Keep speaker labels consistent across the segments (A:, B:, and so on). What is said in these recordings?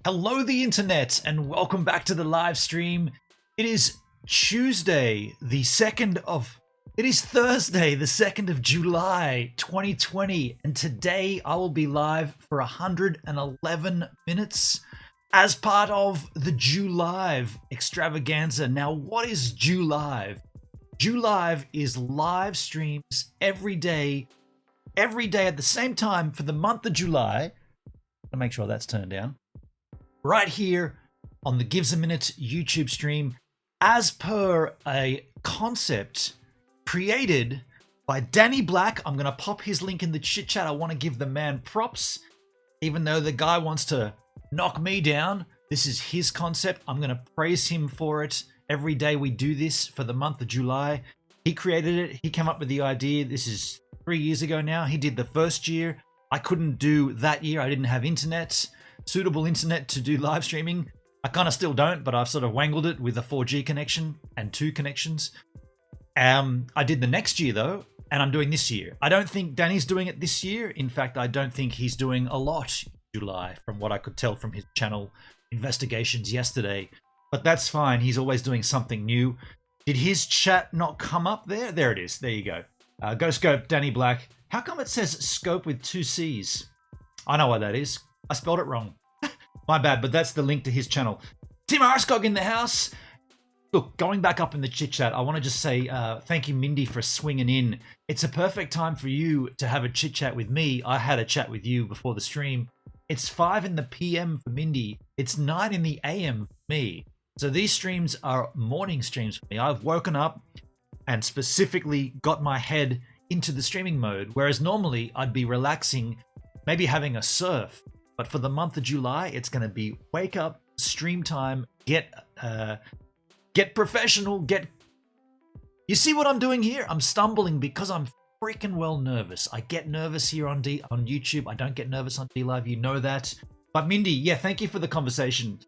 A: Hello, the internet, and welcome back to the live stream. It is Tuesday, the 2nd of. It is Thursday, the 2nd of July, 2020, and today I will be live for 111 minutes as part of the Julive extravaganza. Now, what is Julive? Julive is live streams every day at the same time for the month of July. I'll make sure that's turned down. Right here on the Gives a Minute YouTube stream, as per a concept created by Danny Black. I'm going to pop his link in the chit chat. I want to give the man props. Even though the guy wants to knock me down, this is his concept. I'm going to praise him for it. Every day we do this for the month of July. He created it. He came up with the idea. This is 3 years ago now. He did the first year. I couldn't do that year. I didn't have suitable internet to do live streaming. I kind of still don't, but I've sort of wangled it with a 4G connection and 2 connections. I did the next year though, and I'm doing this year. I don't think Danny's doing it this year. In fact, I don't think he's doing a lot in July from what I could tell from his channel investigations yesterday. But that's fine. He's always doing something new. Did his chat not come up there? There it is. There you go. Go scope Danny Black. How come it says scope with 2 C's? I know why that is. I spelled it wrong. My bad, but that's the link to his channel. Tim Arskog in the house. Look, going back up in the chit chat, I want to just say thank you, Mindy, for swinging in. It's a perfect time for you to have a chit chat with me. I had a chat with you before the stream. It's 5 in the PM for Mindy. It's 9 in the AM for me. So these streams are morning streams for me. I've woken up and specifically got my head into the streaming mode, whereas normally I'd be relaxing, maybe having a surf. But for the month of July, it's going to be wake up, stream time, get professional, You see what I'm doing here? I'm stumbling because I'm freaking well nervous. I get nervous here on YouTube. I don't get nervous on DLive. You know that. But Mindy, yeah, thank you for the conversation.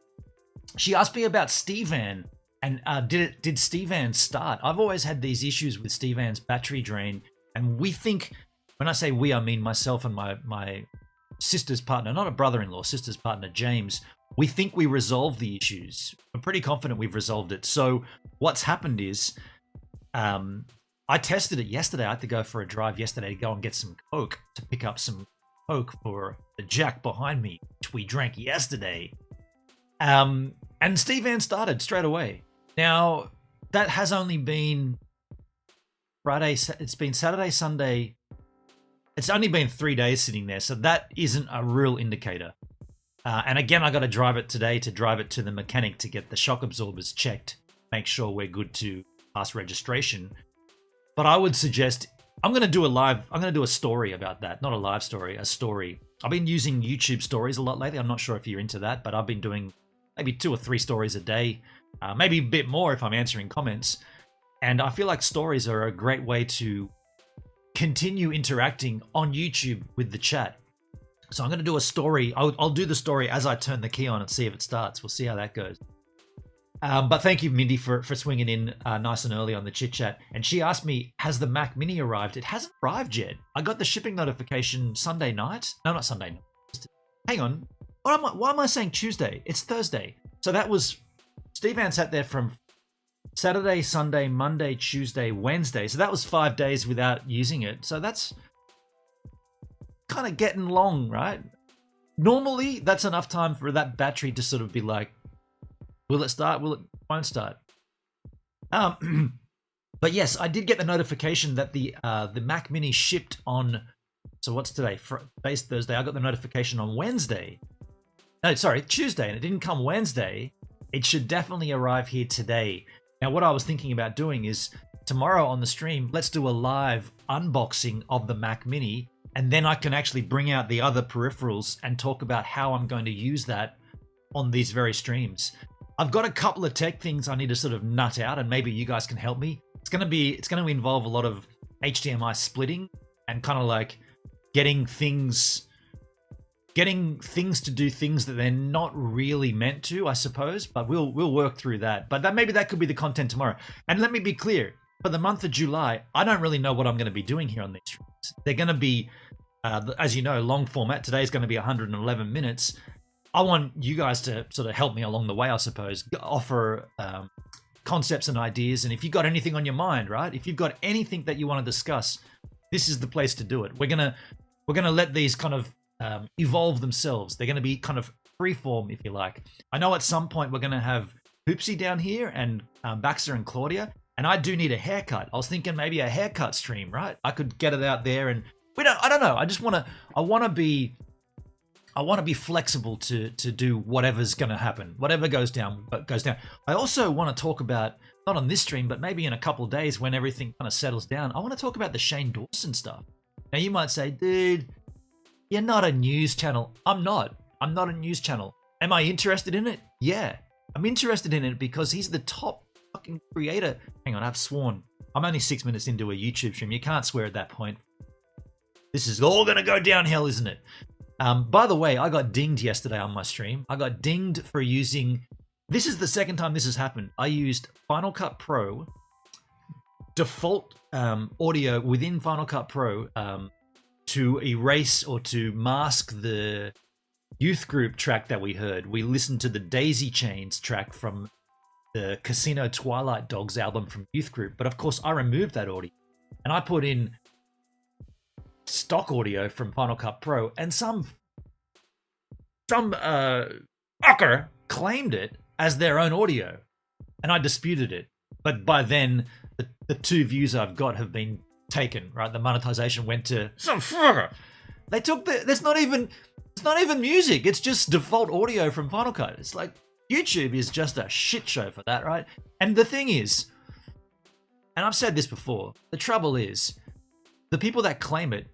A: She asked me about Stevan and did Stevan start? I've always had these issues with Stevan's battery drain, and we think, when I say we, I mean myself and my sister's partner, not a brother-in-law, sister's partner, James. We think we resolved the issues. I'm pretty confident we've resolved it. So what's happened is I tested it yesterday. I had to go for a drive yesterday to go and get some Coke, to pick up some Coke for the Jack behind me, which we drank yesterday. And Stevan started straight away. Now, that has only been Friday. It's been Saturday, Sunday. It's only been 3 days sitting there, so that isn't a real indicator. And again, I got to drive it today to drive it to the mechanic to get the shock absorbers checked, make sure we're good to pass registration. But I would suggest I'm going to do a story about that. Not a live story, a story. I've been using YouTube stories a lot lately. I'm not sure if you're into that, but I've been doing maybe 2 or 3 stories a day, maybe a bit more if I'm answering comments. And I feel like stories are a great way to continue interacting on YouTube with the chat. So I'm going to do a story. I'll do the story as I turn the key on and see if it starts. We'll see how that goes. But thank you, Mindy, for swinging in nice and early on the chit chat. And she asked me, has the Mac Mini arrived? It hasn't arrived yet. I got the shipping notification Sunday night. No, not Sunday night. Hang on. Why am I saying Tuesday? It's Thursday. So that was Stevan sat there from Saturday, Sunday, Monday, Tuesday, Wednesday. So that was 5 days without using it. So that's kind of getting long, right? Normally, that's enough time for that battery to sort of be like, will it start? Will it won't start? But yes, I did get the notification that the Mac Mini shipped on. So what's today? Today's Thursday. I got the notification on Wednesday. No, sorry, Tuesday, and it didn't come Wednesday. It should definitely arrive here today. Now, what I was thinking about doing is tomorrow on the stream, let's do a live unboxing of the Mac Mini, and then I can actually bring out the other peripherals and talk about how I'm going to use that on these very streams. I've got a couple of tech things I need to sort of nut out, and maybe you guys can help me. It's going to involve a lot of HDMI splitting and kind of like getting things to do things that they're not really meant to, I suppose, but we'll work through that. But maybe that could be the content tomorrow. And let me be clear, for the month of July, I don't really know what I'm going to be doing here on these streams. They're going to be, as you know, long format. Today's going to be 111 minutes. I want you guys to sort of help me along the way, I suppose. Offer concepts and ideas, and if you've got anything on your mind, right? If you've got anything that you want to discuss, this is the place to do it. We're gonna let these kind of evolve themselves. They're gonna be kind of freeform, if you like. I know at some point we're gonna have Hoopsy down here and Baxter and Claudia, and I do need a haircut. I was thinking maybe a haircut stream, right? I could get it out there, and I don't know. I want to be flexible to do whatever's going to happen. Whatever goes down, goes down. I also want to talk about, not on this stream, but maybe in a couple of days when everything kind of settles down, I want to talk about the Shane Dawson stuff. Now you might say, dude, you're not a news channel. I'm not a news channel. Am I interested in it? Yeah. I'm interested in it because he's the top fucking creator. Hang on, I've sworn. I'm only 6 minutes into a YouTube stream. You can't swear at that point. This is all going to go downhill, isn't it? By the way, I got dinged yesterday on my stream. I got dinged for using... This is the second time this has happened. I used Final Cut Pro, default audio within Final Cut Pro to erase or to mask the youth group track that we heard. We listened to the Daisy Chains track from the Casino Twilight Dogs album from Youth Group. But of course, I removed that audio. And I put in stock audio from Final Cut Pro, and some fucker claimed it as their own audio, and I disputed it. But by then, the 2 views I've got have been taken. Right, the monetization went to some fucker. They took it's not even music. It's just default audio from Final Cut. It's like YouTube is just a shit show for that, right? And the thing is, and I've said this before, the trouble is, the people that claim it,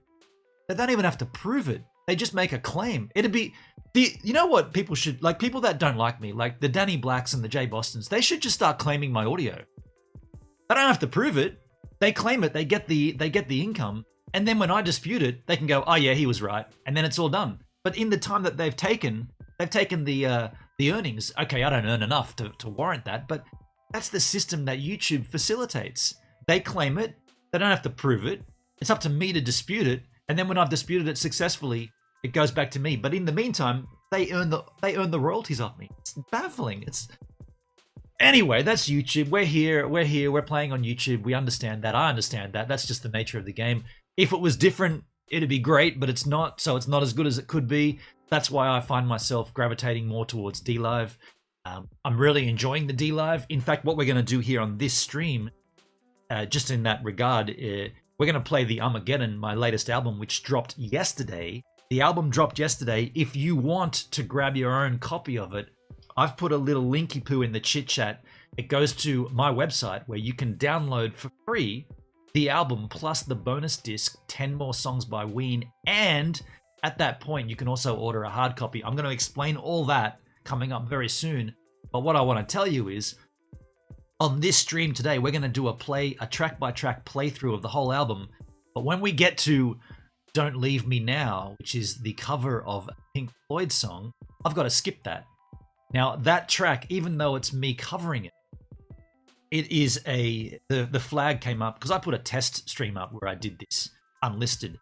A: they don't even have to prove it. They just make a claim. It'd be you know what people should, like, people that don't like me, like the Danny Blacks and the Jay Bostons, they should just start claiming my audio. They don't have to prove it. They claim it. They get the income, and then when I dispute it, they can go, oh yeah, he was right, and then it's all done. But in the time that they've taken the earnings. Okay, I don't earn enough to warrant that, but that's the system that YouTube facilitates. They claim it. They don't have to prove it. It's up to me to dispute it, and then when I've disputed it successfully, it goes back to me. But in the meantime, they earn the royalties off me. It's baffling. Anyway, that's YouTube. We're here. We're playing on YouTube. We understand that. I understand that. That's just the nature of the game. If it was different, it'd be great, but it's not. So it's not as good as it could be. That's why I find myself gravitating more towards DLive. I'm really enjoying the DLive. In fact, what we're going to do here on this stream, just in that regard, we're going to play the Umageddon, my latest album, which dropped yesterday. The album dropped yesterday. If you want to grab your own copy of it, I've put a little linky poo in the chit chat. It goes to my website where you can download for free the album plus the bonus disc, 10 more songs by Ween. And at that point, you can also order a hard copy. I'm going to explain all that coming up very soon. But what I want to tell you is, on this stream today, we're going to do a track-by-track playthrough of the whole album. But when we get to Don't Leave Me Now, which is the cover of a Pink Floyd song, I've got to skip that. Now, that track, even though it's me covering it, it is the flag came up, because I put a test stream up where I did this, unlisted.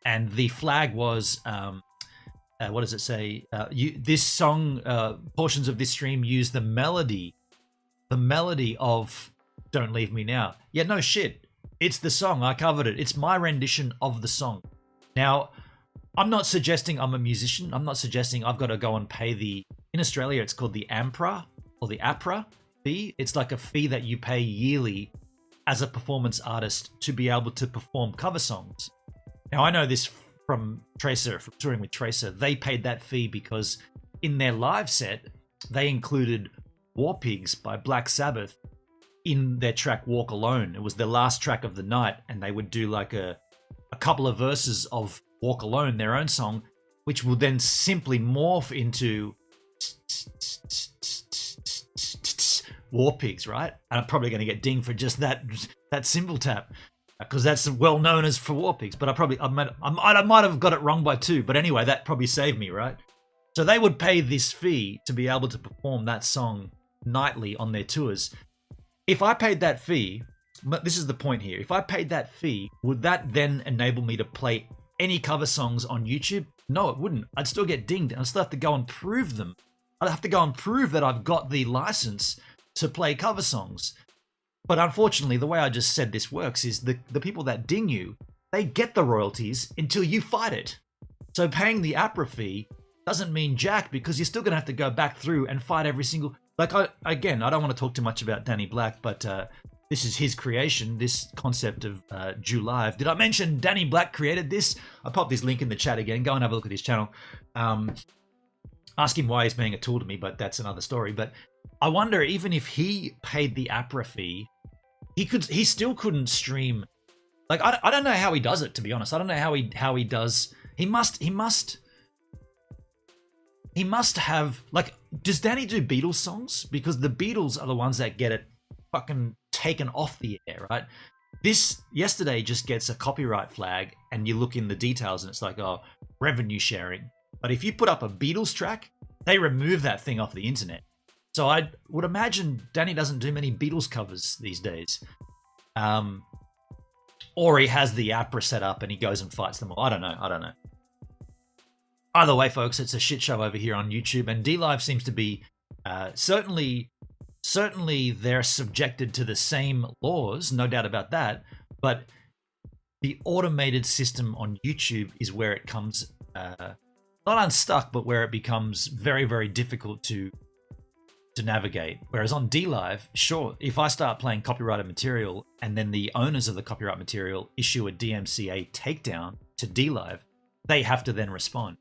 A: And the flag was, what does it say? This song, portions of this stream use the melody of Don't Leave Me Now. Yeah, no shit. It's the song. I covered it. It's my rendition of the song. Now, I'm not suggesting I'm a musician. I'm not suggesting I've got to go and pay in Australia, it's called the AMPRA or the APRA fee. It's like a fee that you pay yearly as a performance artist to be able to perform cover songs. Now, I know this from Tracer, from touring with Tracer. They paid that fee because in their live set, they included War Pigs by Black Sabbath in their track Walk Alone. It was their last track of the night, and they would do like a couple of verses of Walk Alone, their own song, which will then simply morph into War Pigs, right? And I'm probably going to get dinged for just that cymbal tap, because that's well known as for War Pigs. But I might have got it wrong by 2. But anyway, that probably saved me, right? So they would pay this fee to be able to perform that song nightly on their tours. If I paid that fee, this is the point here. If I paid that fee, would that then enable me to play any cover songs on YouTube? No, it wouldn't. I'd still get dinged, and I'd still have to go and prove them. I'd have to go and prove that I've got the license to play cover songs. But unfortunately, the way I just said this works is the people that ding you, they get the royalties until you fight it. So paying the APRA fee doesn't mean jack, because you're still going to have to go back through and fight every single... Like, I don't want to talk too much about Danny Black, but this is his creation, this concept of Julive. Did I mention Danny Black created this? I popped this link in the chat again. Go and have a look at his channel. Ask him why he's being a tool to me, but that's another story. But I wonder, even if he paid the APRA fee, he still couldn't stream. Like, I don't know how he does it, to be honest. I don't know how he does. He must have, like, does Danny do Beatles songs? Because the Beatles are the ones that get it fucking taken off the air, right? This yesterday just gets a copyright flag, and you look in the details and it's like, oh, revenue sharing. But if you put up a Beatles track, they remove that thing off the internet. So I would imagine Danny doesn't do many Beatles covers these days. Or he has the APRA set up and he goes and fights them all. I don't know. Either way, folks, it's a shit show over here on YouTube, and DLive seems to be certainly they're subjected to the same laws, no doubt about that. But the automated system on YouTube is where it comes not unstuck, but where it becomes very, very difficult to navigate. Whereas on DLive, sure, if I start playing copyrighted material and then the owners of the copyright material issue a DMCA takedown to DLive, they have to then respond.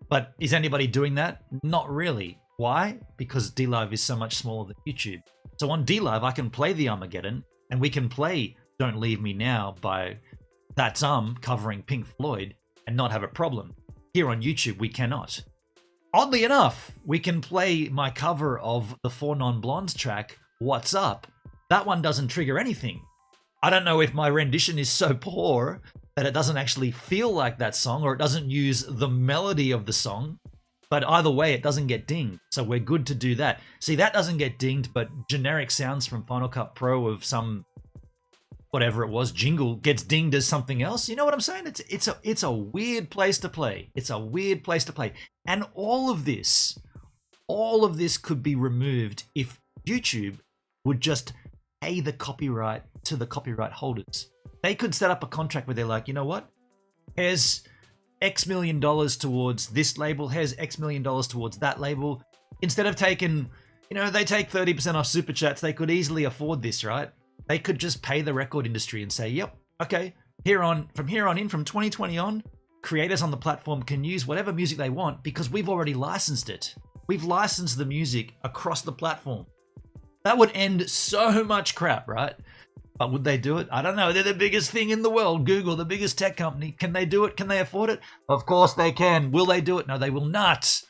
A: But is anybody doing that? Not really. Why? Because DLive is so much smaller than YouTube. So on DLive, I can play the Umageddon, and we can play Don't Leave Me Now by That's covering Pink Floyd and not have a problem. Here on YouTube, we cannot. Oddly enough, we can play my cover of the Four Non-Blondes track, What's Up. That one doesn't trigger anything. I don't know if my rendition is so poor that it doesn't actually feel like that song, or it doesn't use the melody of the song. But either way, it doesn't get dinged. So we're good to do that. See, that doesn't get dinged, but generic sounds from Final Cut Pro of some, whatever it was, jingle gets dinged as something else. You know what I'm saying? It's a weird place to play. It's a weird place to play. And all of this could be removed if YouTube would just pay the copyright to the copyright holders. They could set up a contract where they're like, you know what? Here's X million dollars towards this label. Here's X million dollars towards that label. Instead of taking, they take 30% off super chats, they could easily afford this, right? They could just pay the record industry and say, yep, okay, from 2020 on, creators on the platform can use whatever music they want because we've already licensed it. We've licensed the music across the platform. That would end so much crap, right? But would they do it? I don't know. They're the biggest thing in the world. Google, the biggest tech company. Can they do it? Can they afford it? Of course they can. Will they do it? No, they will not.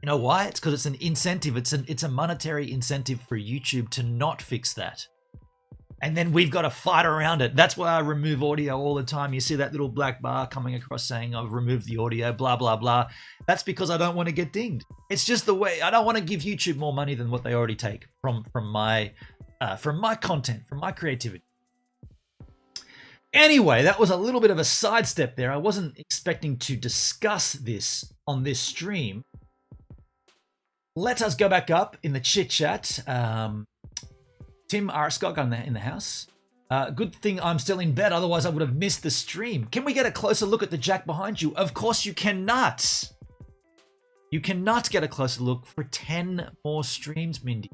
A: You know why? It's because it's an incentive. It's a monetary incentive for YouTube to not fix that. And then we've got to fight around it. That's why I remove audio all the time. You see that little black bar coming across saying I've removed the audio, blah, blah, blah. That's because I don't want to get dinged. It's just the way. I don't want to give YouTube more money than what they already take from my content, from my creativity. Anyway, that was a little bit of a sidestep there. I wasn't expecting to discuss this on this stream. Let us go back up in the chit chat. Tim Arscott in the house. Good thing I'm still in bed, otherwise I would have missed the stream. Can we get a closer look at the jack behind you? Of course you cannot. You cannot get a closer look for 10 more streams, Mindy.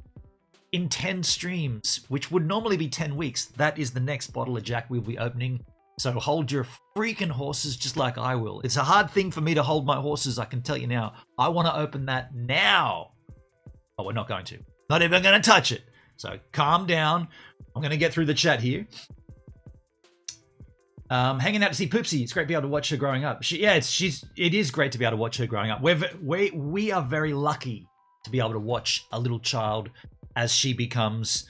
A: In 10 streams, which would normally be 10 weeks, that is the next bottle of jack we'll be opening. So hold your freaking horses just like I will. It's a hard thing for me to hold my horses, I can tell you now. I want to open that now. But we're not going to. Not even going to touch it. So calm down. I'm going to get through the chat here. Hanging out to see Poopsie. It's great to be able to watch her growing up. It is great to be able to watch her growing up. We are very lucky to be able to watch a little child as she becomes...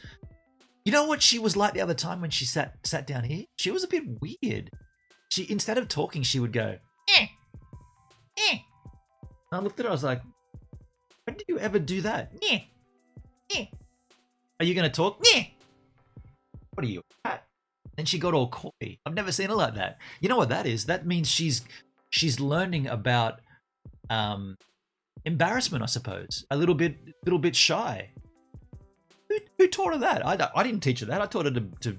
A: You know what she was like the other time when she sat down here? She was a bit weird. She, instead of talking, she would go, eh, eh. And I looked at her, I was like, when did you ever do that? Eh, eh. Are you going to talk? Yeah. What are you, a cat? And she got all coy. I've never seen her like that. You know what that is? That means she's she's learning about embarrassment, I suppose. A little bit shy. Who taught her that? I didn't teach her that. I taught her to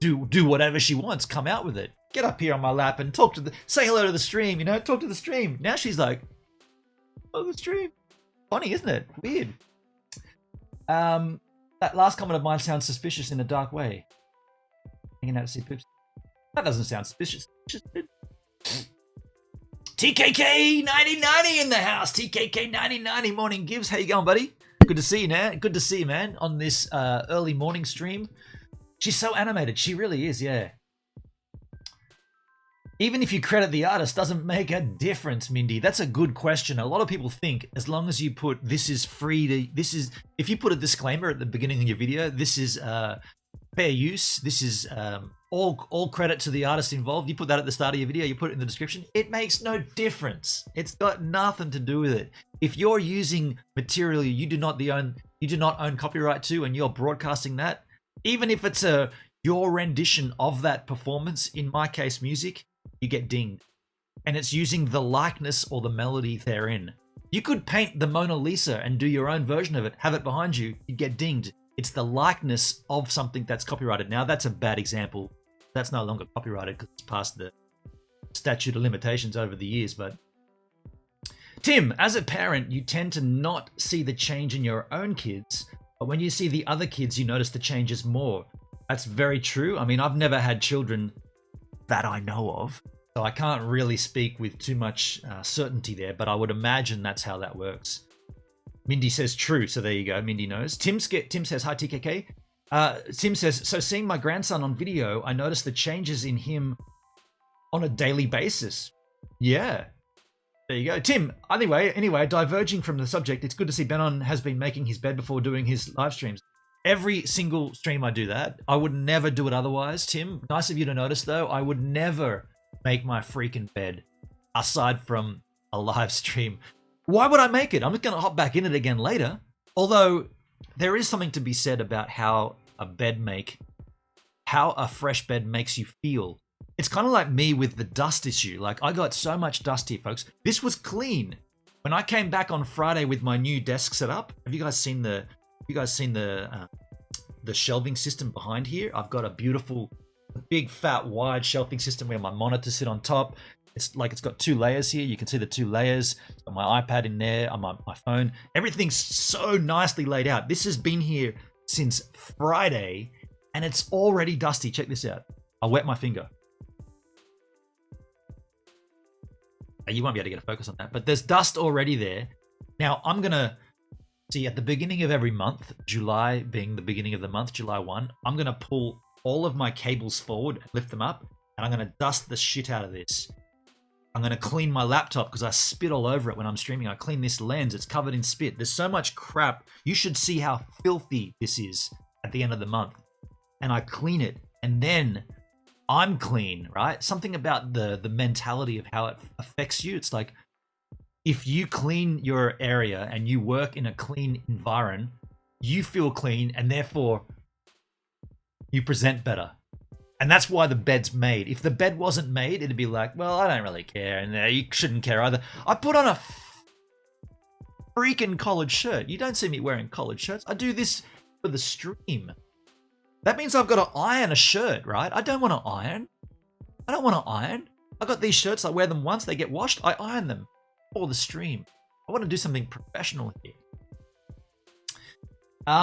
A: do whatever she wants. Come out with it. Get up here on my lap and say hello to the stream. Talk to the stream. Now she's like, oh, the stream. Funny, isn't it? Weird. That last comment of mine sounds suspicious in a dark way. Hanging out to see poops. That doesn't sound suspicious. TKK 9090 in the house. TKK 9090 morning gives. How you going, buddy? Good to see you, man. Good to see you, man. On this early morning stream. She's so animated. She really is. Yeah. Even if you credit the artist, doesn't make a difference, Mindy. That's a good question. A lot of people think as long as you put this is free to if you put a disclaimer at the beginning of your video, this is fair use. This is all credit to the artist involved. You put that at the start of your video. You put it in the description. It makes no difference. It's got nothing to do with it. If you're using material you do not own copyright to, and you're broadcasting that, even if it's your rendition of that performance, in my case, music, you get dinged. And it's using the likeness or the melody therein. You could paint the Mona Lisa and do your own version of it, have it behind you, you'd get dinged. It's the likeness of something that's copyrighted. Now, that's a bad example. That's no longer copyrighted because it's past the statute of limitations over the years. But Tim, as a parent, you tend to not see the change in your own kids, but when you see the other kids, you notice the changes more. That's very true. I mean, I've never had children that I know of, so I can't really speak with too much certainty there, but I would imagine that's how that works. Mindy says true, so there you go. Mindy knows. Tim says, hi, TKK. Tim says, so seeing my grandson on video, I noticed the changes in him on a daily basis. Yeah. There you go. Tim, anyway, diverging from the subject, it's good to see Benon has been making his bed before doing his live streams. Every single stream I do that. I would never do it otherwise, Tim. Nice of you to notice, though. I would never make my freaking bed aside from a live stream. Why would I make it? I'm just going to hop back in it again later. Although there is something to be said about how a fresh bed makes you feel. It's kind of like me with the dust issue. Like, I got so much dust here, folks. This was clean. When I came back on Friday with my new desk set up, have you guys seen the shelving system behind here? I've got a beautiful, big, fat, wide shelving system where my monitors sit on top. It's got two layers here. You can see the two layers. Got my iPad in there, on my phone. Everything's so nicely laid out. This has been here since Friday, and it's already dusty. Check this out. I'll wet my finger. You won't be able to get a focus on that, but there's dust already there. Now, I'm going to see at the beginning of every month, July being the beginning of the month, July 1, I'm going to pull all of my cables forward, lift them up, and I'm going to dust the shit out of this. I'm going to clean my laptop because I spit all over it when I'm streaming. I clean this lens. It's covered in spit. There's so much crap. You should see how filthy this is at the end of the month. And I clean it, and then I'm clean, right? Something about the mentality of how it affects you. It's like, if you clean your area and you work in a clean environment, you feel clean, and therefore you present better. And that's why the bed's made. If the bed wasn't made, it'd be like, well, I don't really care, and you shouldn't care either. I put on a freaking collared shirt. You don't see me wearing collared shirts. I do this for the stream. That means I've got to iron a shirt, right? I don't want to iron. I don't want to iron. I got these shirts, I wear them once, they get washed, I iron them for the stream. I want to do something professional here.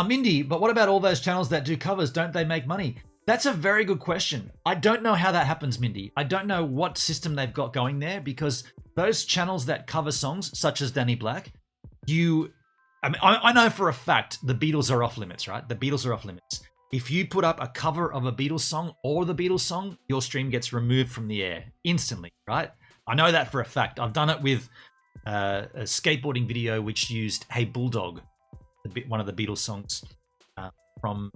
A: Mindy, but what about all those channels that do covers? Don't they make money? That's a very good question. I don't know how that happens, Mindy. I don't know what system they've got going there, because those channels that cover songs, such as Danny Black, I know for a fact the Beatles are off limits, right? The Beatles are off limits. If you put up a cover of a Beatles song or the Beatles song, your stream gets removed from the air instantly, right? I know that for a fact. I've done it with a skateboarding video which used Hey Bulldog, one of the Beatles songs from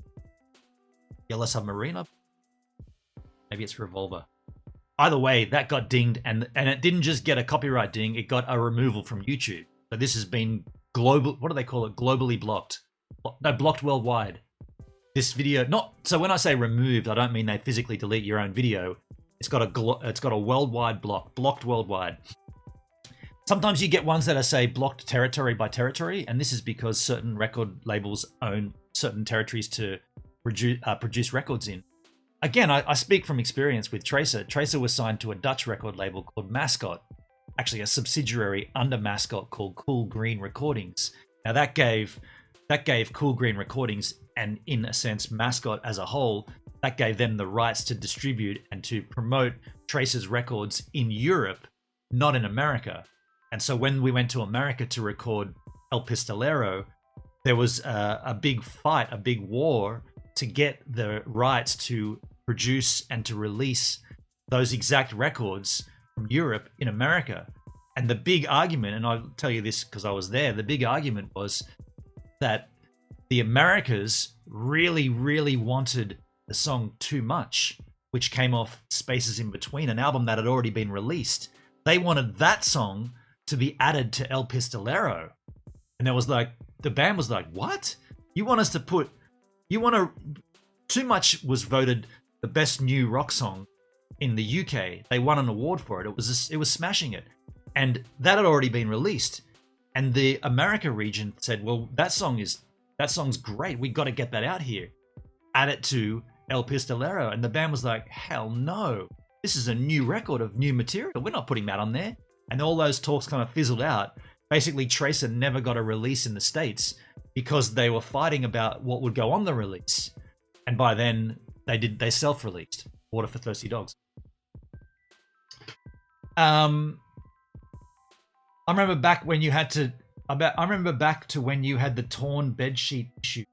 A: Yellow Submarine. Maybe it's Revolver. Either way, that got dinged, and it didn't just get a copyright ding, it got a removal from YouTube. So this has been global, what do they call it? Globally blocked. No, blocked worldwide. This video, so when I say removed, I don't mean they physically delete your own video. It's got a worldwide blocked worldwide. Sometimes you get ones that are, say, blocked territory by territory, and this is because certain record labels own certain territories to produce records in. Again, I speak from experience with Tracer. Tracer was signed to a Dutch record label called Mascot, actually a subsidiary under Mascot called Cool Green Recordings. Now that gave Cool Green Recordings, and in a sense Mascot as a whole, that gave them the rights to distribute and to promote Tracer's records in Europe, not in America. And so when we went to America to record El Pistolero, there was a big fight, a big war to get the rights to produce and to release those exact records from Europe in America. And the big argument, and I'll tell you this because I was there, the big argument was that the Americas really, really wanted the song Too Much, which came off Spaces in Between, an album that had already been released. They wanted that song to be added to El Pistolero. And there was like, the band was like, what? You want us to put, Too Much was voted the best new rock song in the UK. They won an award for it. It was smashing it. And that had already been released. And the America region said, well, that song's great. We got to get that out here. Add it to El Pistolero. And the band was like, hell no. This is a new record of new material. We're not putting that on there. And all those talks kind of fizzled out. Basically, Tracer never got a release in the States because they were fighting about what would go on the release. And by then, they self-released Water for Thirsty Dogs. I remember back when you had to. I remember back to when you had the torn bedsheet issue.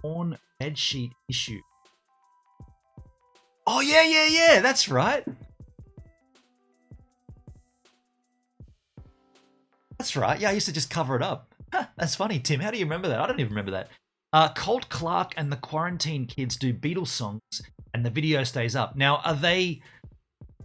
A: Torn bedsheet issue. Oh yeah. That's right. That's right. Yeah, I used to just cover it up. Huh, that's funny, Tim. How do you remember that? I don't even remember that. Colt Clark and the Quarantine Kids do Beatles songs, and the video stays up. Now, are they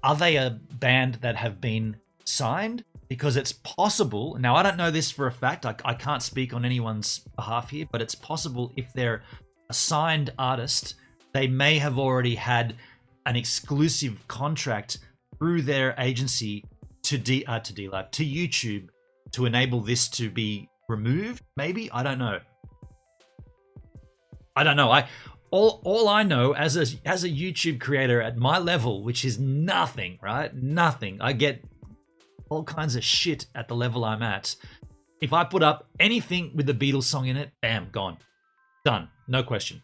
A: a band that have been signed? Because it's possible. Now, I don't know this for a fact. I can't speak on anyone's behalf here, but it's possible if they're a signed artist, they may have already had an exclusive contract through their agency to YouTube to enable this to be removed. Maybe, I don't know. All I know as a YouTube creator at my level, which is nothing, right? Nothing. I get all kinds of shit at the level I'm at. If I put up anything with the Beatles song in it, bam, gone, done, no question.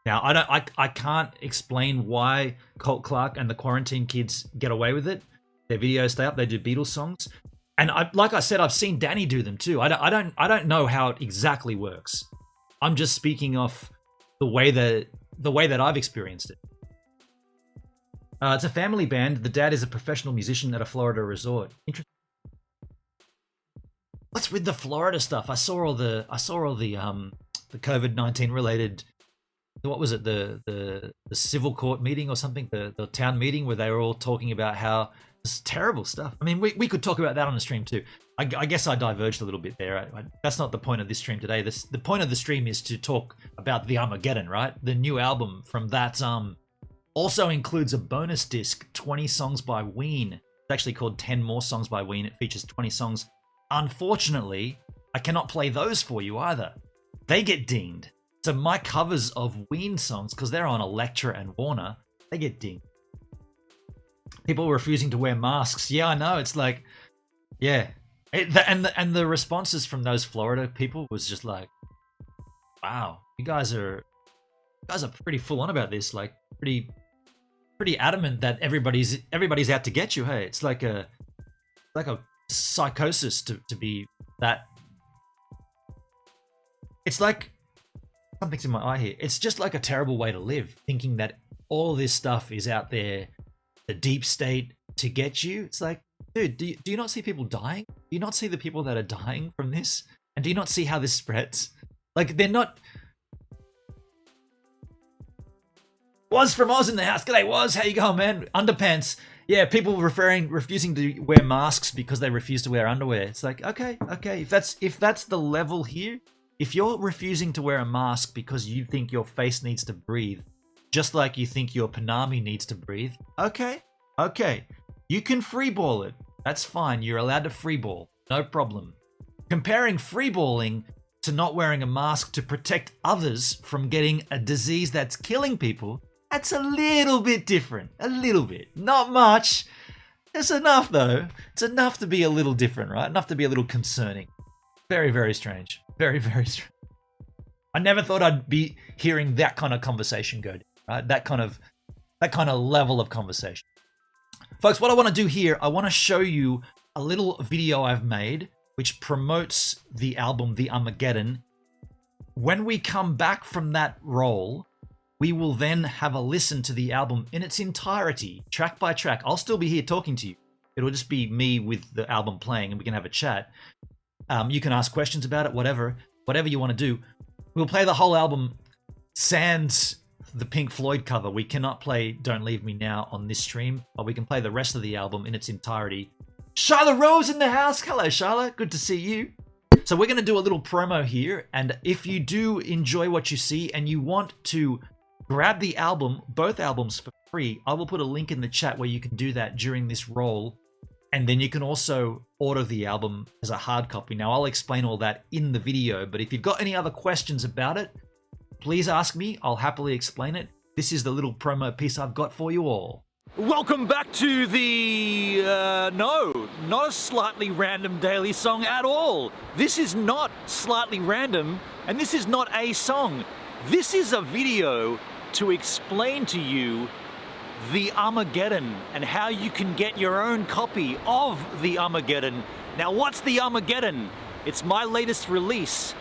A: Now I can't explain why Colt Clark and the Quarantine Kids get away with it. Their videos stay up. They do Beatles songs, and like I said, I've seen Danny do them too. I don't know how it exactly works. I'm just speaking off the way that I've experienced it. It's a family band. The dad is a professional musician at a Florida resort. Interesting. What's with the Florida stuff? I saw all the COVID-19 related. What was it? The civil court meeting or something? The town meeting where they were all talking about how it's terrible stuff. I mean, we could talk about that on the stream too. I guess I diverged a little bit there. That's not the point of this stream today. The point of the stream is to talk about the Umageddon, right? The new album from that. Also includes a bonus disc, 20 songs by Ween. It's actually called 10 More Songs by Ween. It features 20 songs. Unfortunately, I cannot play those for you either. They get dinged. So my covers of Ween songs, because they're on Elektra and Warner, they get dinged. People refusing to wear masks. Yeah, I know. It's like, yeah. And the responses from those Florida people was just like, wow, you guys are pretty full on about this. Like pretty adamant that everybody's out to get you. Hey, it's like a psychosis to be that. It's like something's in my eye here. It's just like a terrible way to live, thinking that all this stuff is out there, the deep state to get you. It's like, dude, do you not see people dying? Do you not see the people that are dying from this? And do you not see how this spreads? Like, they're not... Woz from Oz in the house. G'day, Woz. How you going, man? Underpants. Yeah, people refusing to wear masks because they refuse to wear underwear. It's like, okay. If that's the level here, If you're refusing to wear a mask because you think your face needs to breathe, just like you think your Panami needs to breathe, okay, you can freeball it. That's fine. You're allowed to freeball. No problem. Comparing freeballing to not wearing a mask to protect others from getting a disease that's killing people, that's a little bit different. A little bit. Not much. It's enough, though. It's enough to be a little different, right? Enough to be a little concerning. Very, very strange. Very, very strange. I never thought I'd be hearing that kind of conversation go down, right? That kind of level of conversation. Folks, what I want to do here, I want to show you a little video I've made which promotes the album, The Umageddon. When we come back from that roll, we will then have a listen to the album in its entirety, track by track. I'll still be here talking to you. It'll just be me with the album playing and we can have a chat. You can ask questions about it, whatever you want to do. We'll play the whole album sans the Pink Floyd cover. We cannot play Don't Leave Me Now on this stream, but we can play the rest of the album in its entirety. Charlotte Rose in the house. Hello, Charlotte. Good to see you. So we're going to do a little promo here, and if you do enjoy what you see and you want to grab the album, both albums for free, I will put a link in the chat where you can do that during this roll, and then you can also order the album as a hard copy. Now, I'll explain all that in the video, but if you've got any other questions about it, please ask me. I'll happily explain it. This is the little promo piece I've got for you all.
B: Welcome back to the, no, not a slightly random daily song at all. This is not slightly random, and this is not a song. This is a video to explain to you the Umageddon and how you can get your own copy of the Umageddon. Now, what's the Umageddon? It's my latest release.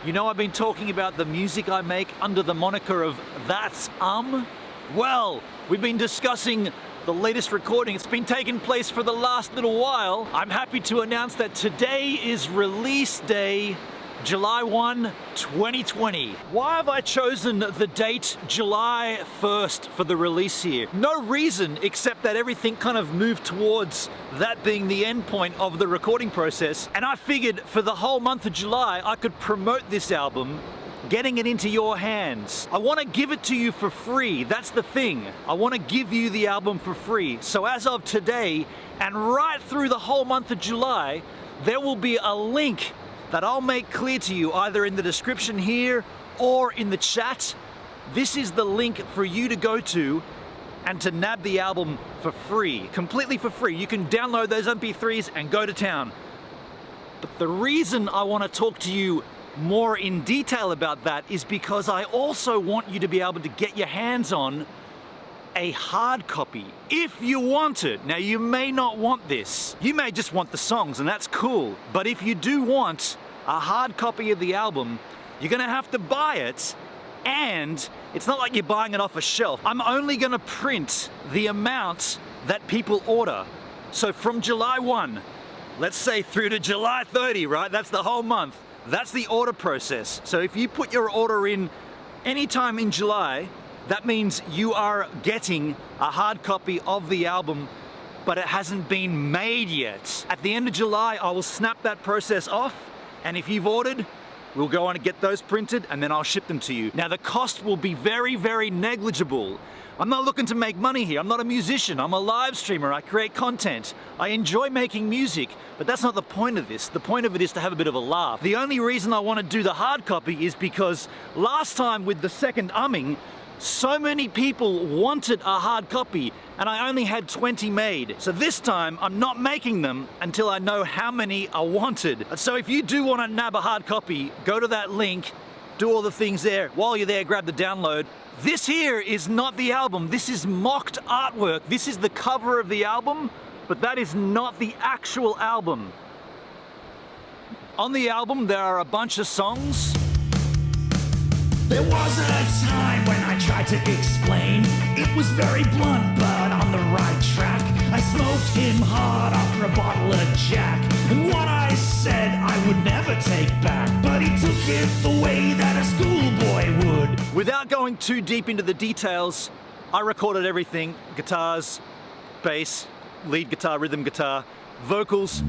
B: You know, I've been talking about the music I make under the moniker of That's Well, we've been discussing the latest recording. It's been taking place for the last little while. I'm happy to announce that today is release day, July 1, 2020. Why have I chosen the date July 1st for the release here? No reason except that everything kind of moved towards that being the end point of the recording process. And I figured for the whole month of July, I could promote this album, getting it into your hands. I want to give it to you for free. That's the thing. I want to give you the album for free. So as of today, and right through the whole month of July, there will be a link that I'll make clear to you either in the description here or in the chat. This is the link for you to go to and to nab the album for free, completely for free. You can download those MP3s and go to town. But the reason I want to talk to you more in detail about that is because I also want you to be able to get your hands on a hard copy if you want it. Now, you may not want this. You may just want the songs, and that's cool. But if you do want a hard copy of the album, you're gonna have to buy it, and it's not like you're buying it off a shelf. I'm only gonna print the amount that people order. So from July 1, let's say through to July 30, right? That's the whole month. That's the order process. So if you put your order in anytime in July, that means you are getting a hard copy of the album, but it hasn't been made yet. At the end of July, I will snap that process off, and if you've ordered, we'll go on and get those printed, and then I'll ship them to you. Now, the cost will be very, very negligible. I'm not looking to make money here. I'm not a musician. I'm a live streamer. I create content. I enjoy making music, but that's not the point of this. The point of it is to have a bit of a laugh. The only reason I want to do the hard copy is because last time with the second umming, so many people wanted a hard copy, and I only had 20 made. So this time, I'm not making them until I know how many are wanted. So if you do want to nab a hard copy, go to that link, do all the things there. While you're there, grab the download. This here is not the album. This is mocked artwork. This is the cover of the album, but that is not the actual album. On the album, there are a bunch of songs.
C: There was a time when I tried to explain. It was very blunt, but on the right track. I smoked him hard after a bottle of Jack. And what I said I would never take back. But he took it the way that a schoolboy would.
B: Without going too deep into the details, I recorded everything. Guitars, bass, lead guitar, rhythm guitar, vocals.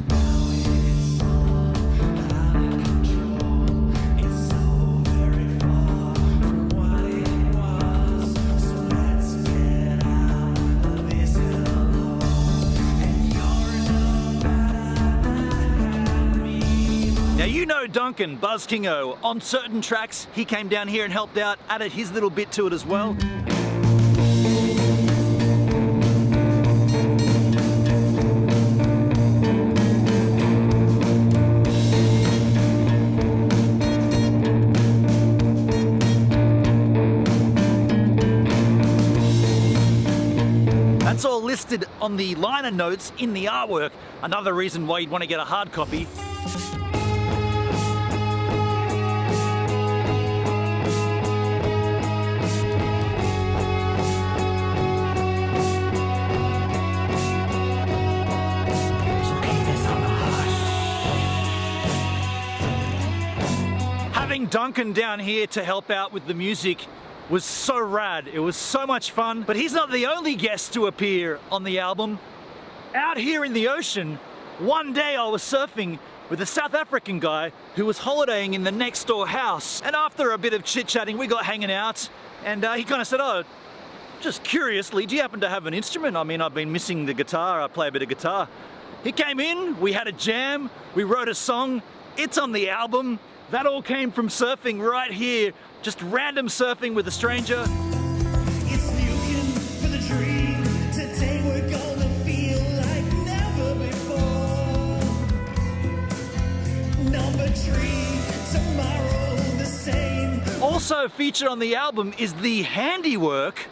B: Now you know Duncan, Buzz Kingo. On certain tracks, he came down here and helped out, added his little bit to it as well. That's all listed on the liner notes in the artwork. Another reason why you'd want to get a hard copy. Having Duncan down here to help out with the music was so rad. It was so much fun. But he's not the only guest to appear on the album. Out here in the ocean, one day I was surfing with a South African guy who was holidaying in the next door house. And after a bit of chit-chatting, we got hanging out. And he kind of said, oh, just curiously, do you happen to have an instrument? I mean, I've been missing the guitar. I play a bit of guitar. He came in, we had a jam, we wrote a song. It's on the album. That all came from surfing right here. Just random surfing with a stranger.
C: It's looking for the dream. Today we're gonna feel like never before. Number 3, tomorrow the same.
B: Also featured on the album is the handiwork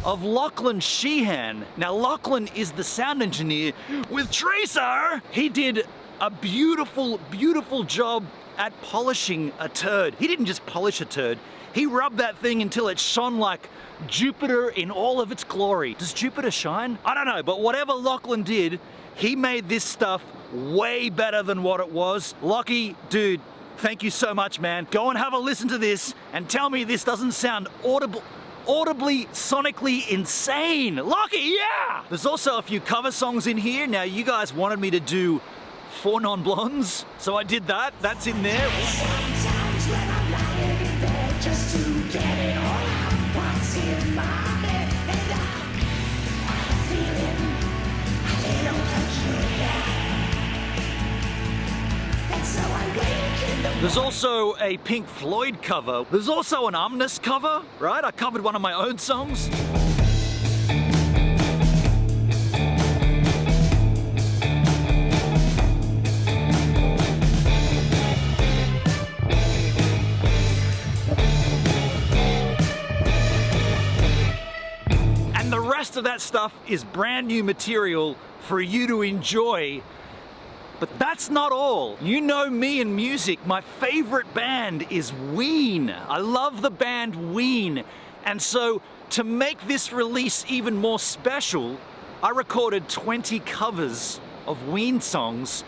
B: of Lachlan Sheehan. Now Lachlan is the sound engineer with Tracer. He did a beautiful, beautiful job at polishing a turd. He didn't just polish a turd, he rubbed that thing until it shone like Jupiter in all of its glory. Does Jupiter shine? I don't know, but whatever Lachlan did, he made this stuff way better than what it was. Lockie, dude, thank you so much, man. Go and have a listen to this and tell me this doesn't sound audibly, sonically insane. Lockie, yeah! There's also a few cover songs in here. Now, you guys wanted me to do 4 Non-Blondes, so I did that. That's in there.
C: Sometimes when I'm lying in bed just to get it all out, what's in my head, and I'm feeling a little peculiar. And so I wake in the
B: There's also a Pink Floyd cover. There's also an Omnis cover, right? I covered one of my own songs. The rest of that stuff is brand new material for you to enjoy. But that's not all. You know me and music. My favorite band is Ween. I love the band Ween. And so to make this release even more special, I recorded 20 covers of Ween songs,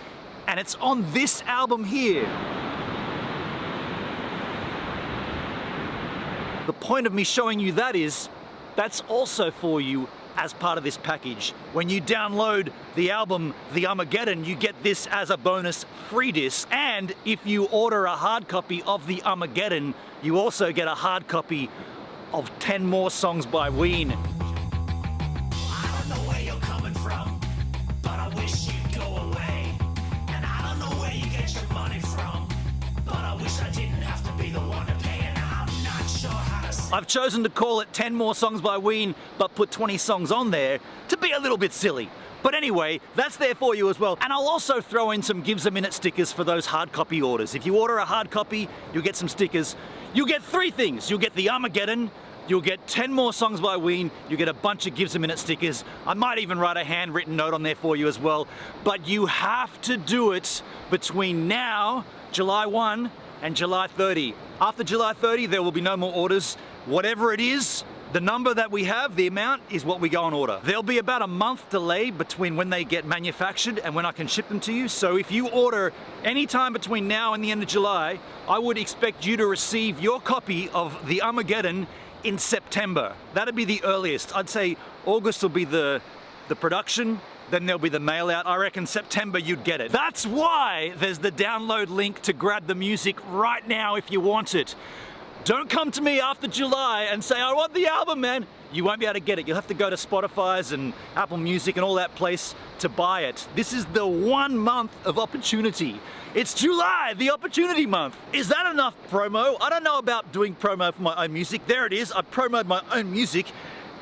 B: and it's on this album here. The point of me showing you that is, that's also for you as part of this package. When you download the album, The Umageddon, you get this as a bonus free disc. And if you order a hard copy of The Umageddon, you also get a hard copy of 10 more songs by Ween.
C: I don't know where you're coming from, but I wish you'd go away. And I don't know where you get your money from, but I wish I didn't have to be the one to pay, and I'm not sure how to say.
B: I've chosen to call it 10 more songs by Ween, but put 20 songs on there to be a little bit silly. But anyway, that's there for you as well. And I'll also throw in some Gives a Minute stickers for those hard copy orders. If you order a hard copy, you'll get some stickers. You'll get 3 things. You'll get the Umageddon, you'll get 10 more songs by Ween, you get a bunch of Gives a Minute stickers. I might even write a handwritten note on there for you as well. But you have to do it between now, July 1, and July 30. After July 30, there will be no more orders. Whatever it is, the number that we have, the amount, is what we go on order. There'll be about a month delay between when they get manufactured and when I can ship them to you. So if you order any time between now and the end of July, I would expect you to receive your copy of the Umageddon in September. That'd be the earliest. I'd say August will be the production, then there'll be the mail out. I reckon September you'd get it. That's why there's the download link to grab the music right now if you want it. Don't come to me after July and say, I want the album, man. You won't be able to get it. You'll have to go to Spotify's and Apple Music and all that place to buy it. This is the 1 month of opportunity. It's July, the opportunity month. Is that enough promo? I don't know about doing promo for my own music. There it is. I promoted my own music.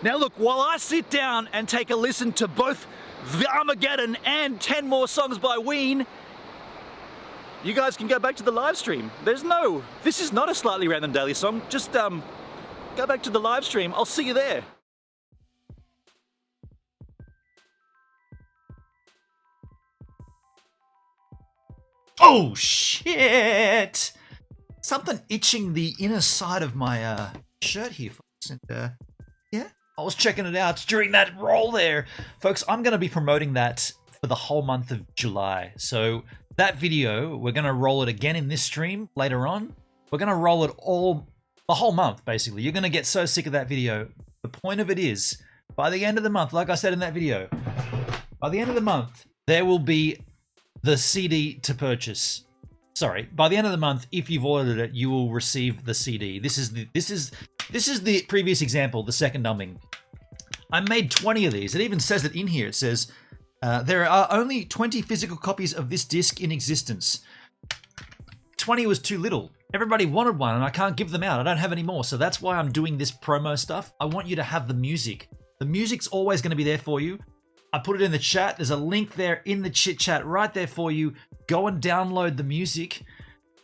B: Now look, while I sit down and take a listen to both the Umageddon and 10 more songs by Ween, you guys can go back to the live stream. This is not a Slightly Random Daily song. Just go back to the live stream. I'll see you there.
A: Oh shit! Something itching the inner side of my shirt here, folks. And yeah, I was checking it out during that roll there. Folks, I'm going to be promoting that for the whole month of July. So that video, we're going to roll it again in this stream later on. We're going to roll it the whole month, basically. You're going to get so sick of that video. The point of it is, by the end of the month, like I said in that video, by the end of the month, there will be the CD to purchase. Sorry, by the end of the month, if you've ordered it, you will receive the CD. This is the previous example, the second numbing. I made 20 of these. It even says it in here. It says, there are only 20 physical copies of this disc in existence. 20 was too little. Everybody wanted one and I can't give them out. I don't have any more. So that's why I'm doing this promo stuff. I want you to have the music. The music's always going to be there for you. I put it in the chat. There's a link there in the chit chat right there for you. Go and download the music.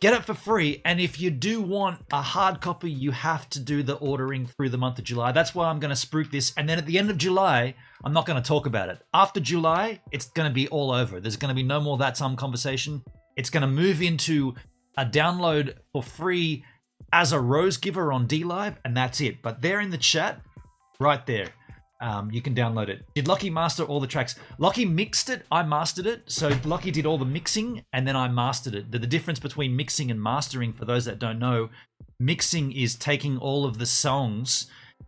A: Get it for free. And if you do want a hard copy, you have to do the ordering through the month of July. That's why I'm going to spruik this. And then at the end of July, I'm not going to talk about it. After July, it's going to be all over. There's going to be no more That Some conversation. It's going to move into a download for free as a rose giver on DLive, and that's it. But there in the chat, right there, you can download it. Did Lockie master all the tracks? Lockie mixed it, I mastered it. So Lockie did all the mixing, and then I mastered it. The difference between mixing and mastering, for those that don't know, mixing is taking all of the songs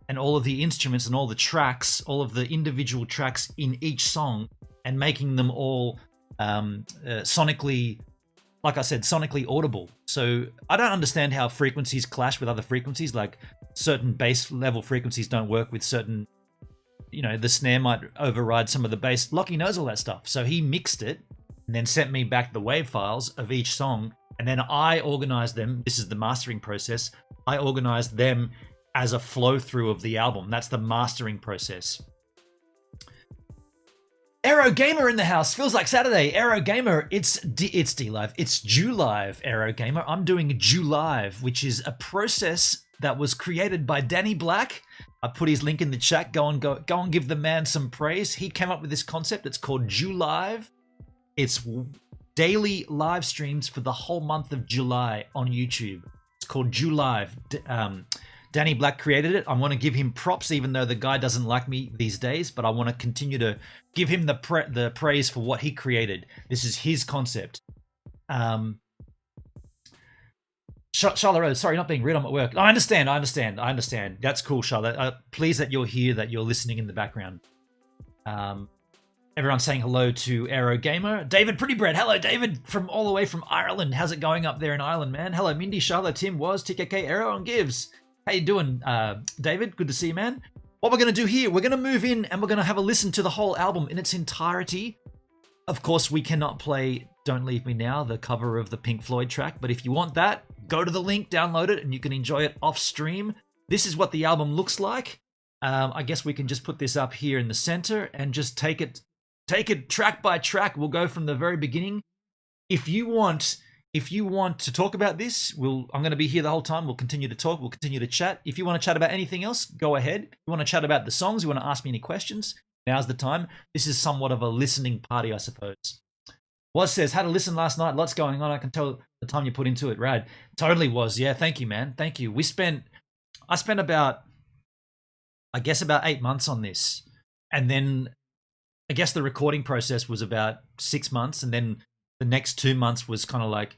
A: and all of the instruments and all the tracks, all of the individual tracks in each song, and making them all sonically, like I said, sonically audible. So I don't understand how frequencies clash with other frequencies. Like certain bass level frequencies don't work with certain, you know, the snare might override some of the bass. Lockie knows all that stuff. So he mixed it and then sent me back the wave files of each song. And then I organized them. This is the mastering process. I organized them as a flow through of the album. That's the mastering process. Aero Gamer in the house. Feels like Saturday. Aero Gamer. It's DLive. It's Julive, Aero Gamer. I'm doing Julive, which is a process that was created by Danny Black. I put his link in the chat. Go and give the man some praise. He came up with this concept. It's called Julive. It's daily live streams for the whole month of July on YouTube. It's called Julive. Danny Black created it. I want to give him props, even though the guy doesn't like me these days, but I want to continue to give him the praise for what he created. This is his concept. Charlotte Rose, sorry, not being rude. I'm at work. I understand. That's cool, Charlotte. Pleased that you're here, that you're listening in the background. Everyone's saying hello to Aero Gamer. David Prettybread. Hello, David, from all the way from Ireland. How's it going up there in Ireland, man? Hello, Mindy, Charlotte, Tim, Was, TKK, Aero, and Gives. How you doing, David? Good to see you, man. What we're going to do here, we're going to move in and we're going to have a listen to the whole album in its entirety. Of course, we cannot play Don't Leave Me Now, the cover of the Pink Floyd track, but if you want that, go to the link, download it, and you can enjoy it off stream. This is what the album looks like. I guess we can just put this up here in the center and just take it track by track. We'll go from the very beginning. If you want to talk about this, I'm going to be here the whole time. We'll continue to talk. We'll continue to chat. If you want to chat about anything else, go ahead. If you want to chat about the songs, you want to ask me any questions, now's the time. This is somewhat of a listening party, I suppose. Was says, had to listen last night. Lots going on. I can tell the time you put into it. Rad. Totally was. Yeah, thank you, man. Thank you. I spent about 8 months on this. And then I guess the recording process was about 6 months. And then the next 2 months was kind of like,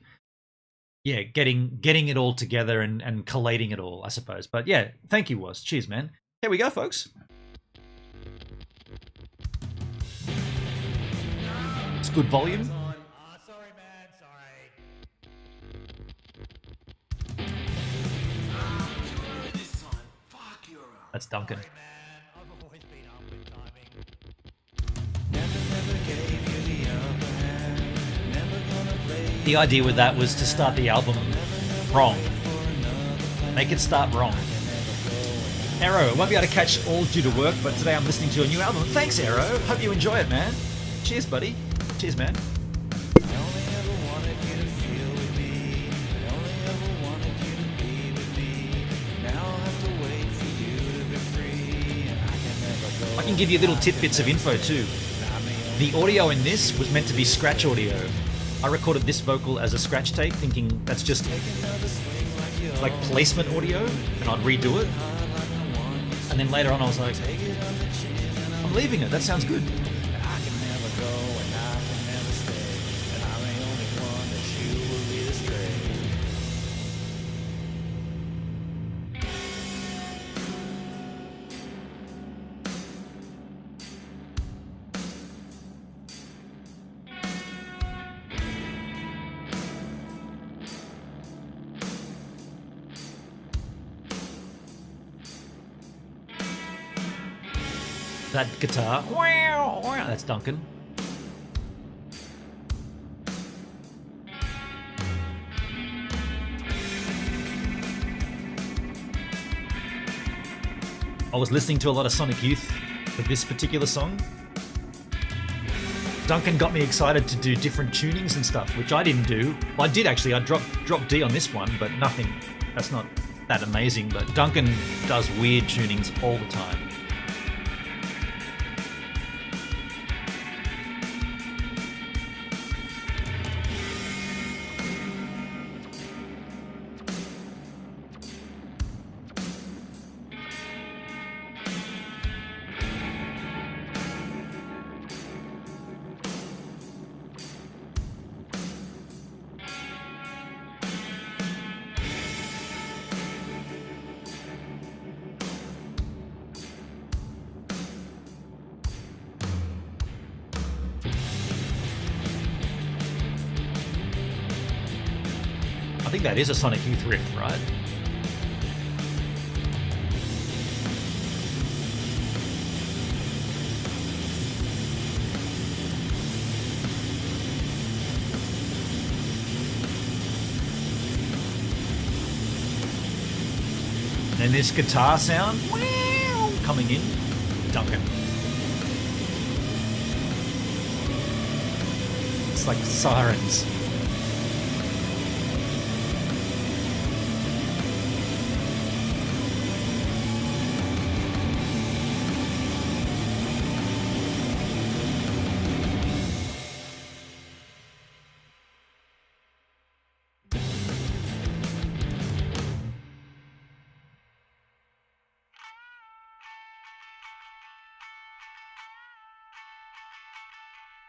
A: yeah, getting it all together and collating it all, I suppose. But yeah, thank you, Was. Cheers, man. Here we go, folks. It's good volume.
C: Sorry, man. Sorry.
A: That's Duncan. The idea with that was to start the album wrong. Make it start wrong. Arrow, I won't be able to catch all due to work, but today I'm listening to a new album. Thanks, Arrow. Hope you enjoy it, man. Cheers, buddy. Cheers, man. I can give you little tidbits of info too. The audio in this was meant to be scratch audio. I recorded this vocal as a scratch tape, thinking that's just like placement audio, and I'd redo it. And then later on I was like, I'm leaving it, that sounds good. That guitar, that's Duncan. I was listening to a lot of Sonic Youth for this particular song. Duncan got me excited to do different tunings and stuff, which I didn't do. Well, I did actually. I dropped D on this one, but nothing. That's not that amazing. But Duncan does weird tunings all the time. I think that is a Sonic Youth riff, right? And then this guitar sound coming in, Duncan. It's like sirens.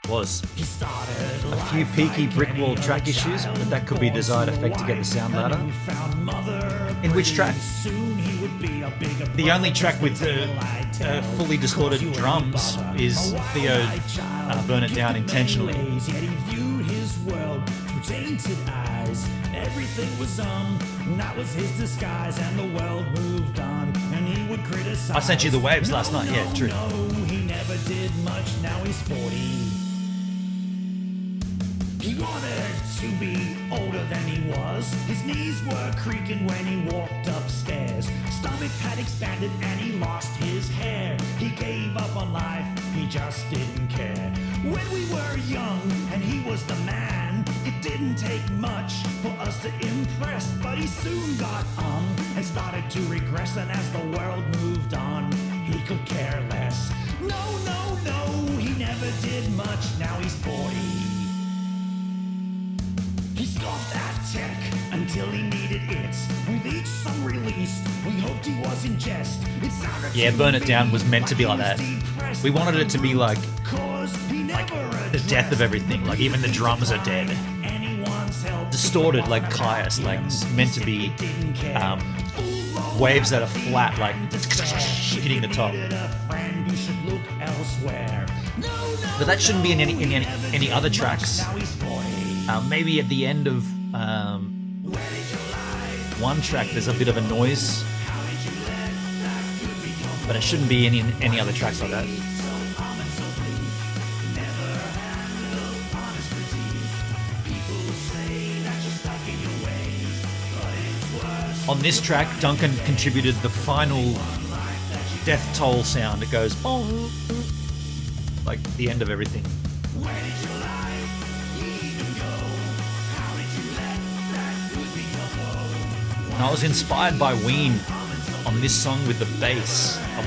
A: Was a few peaky brick wall track issues, but that could be a desired effect to get the sound louder. In which track? The only track with fully distorted drums is Theo Burn It Down intentionally. Everything was that was his disguise, and the world moved on, and he would criticize. I sent you the waves last night, yeah, true. No, he never did much, now he's 40. He wanted to be older than he was. His knees were creaking when he walked upstairs. Stomach had expanded and he lost his hair. He gave up on life, he just didn't care. When we were young and he was the man, it didn't take much for us to impress. But he soon got and started to regress. And as the world moved on, he could care less. No, no, no, he never did much, now he's 40. He scoffed at tech until he needed it. With each song released, we hoped he was in jest. Yeah, Burn It Down was meant to be like that. We wanted it to be like the death of everything. Like even the drums are dead. Distorted like Caius, like it's meant to be waves that are flat, like hitting the top. But that shouldn't be in any other tracks. Maybe at the end of one track there's a bit of a noise. but it shouldn't be any other tracks like that. On this track, Duncan contributed the final death toll sound. It goes boom, like the end of everything. And I was inspired by Ween on this song with the bass. I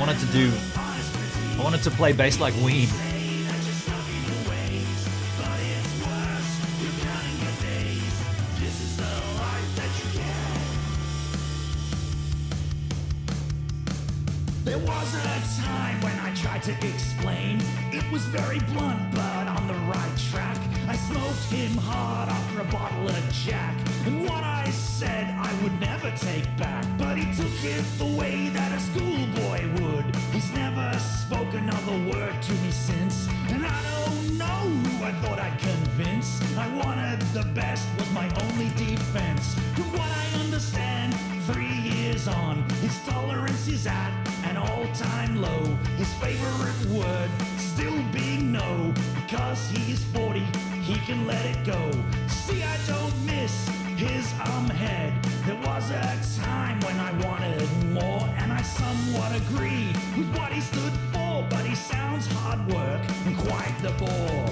A: wanted to play bass like Ween.
C: There was a time when I tried to explain. It was very blunt, but on the right track. I smoked him hard after a bottle of Jack. And what I said I would never take back. But he took it the way that a schoolboy would. He's never spoken another word to me since. And I don't know who I thought I'd convince. I wanted the best was my only defense. From what I understand, 3 years on, his tolerance is at an all-time low. His favorite word still being no. Because he's 40, he can let it go. See, I don't miss his head. There was a time when I wanted more, and I somewhat agreed with what he stood for. But he sounds hard work and quite the bore.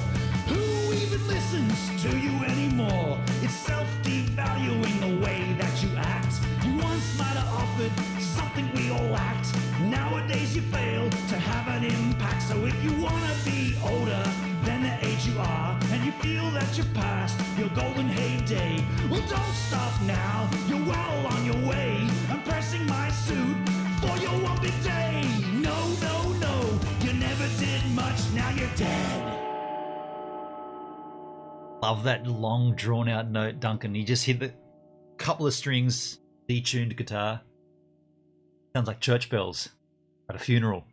C: Who even listens to you anymore? It's self-devaluing the way that you act. You once might have offered something we all lacked. Nowadays you fail to have an impact. So if you wanna be older than the age you are, and you feel that you're past your golden heyday, well, don't stop now, you're well on your way. I'm pressing my suit for your one big day. No, no, no, you never did much, now you're dead.
A: Love that long drawn out note, Duncan. You just hit the couple of strings, detuned guitar. Sounds like church bells at a funeral.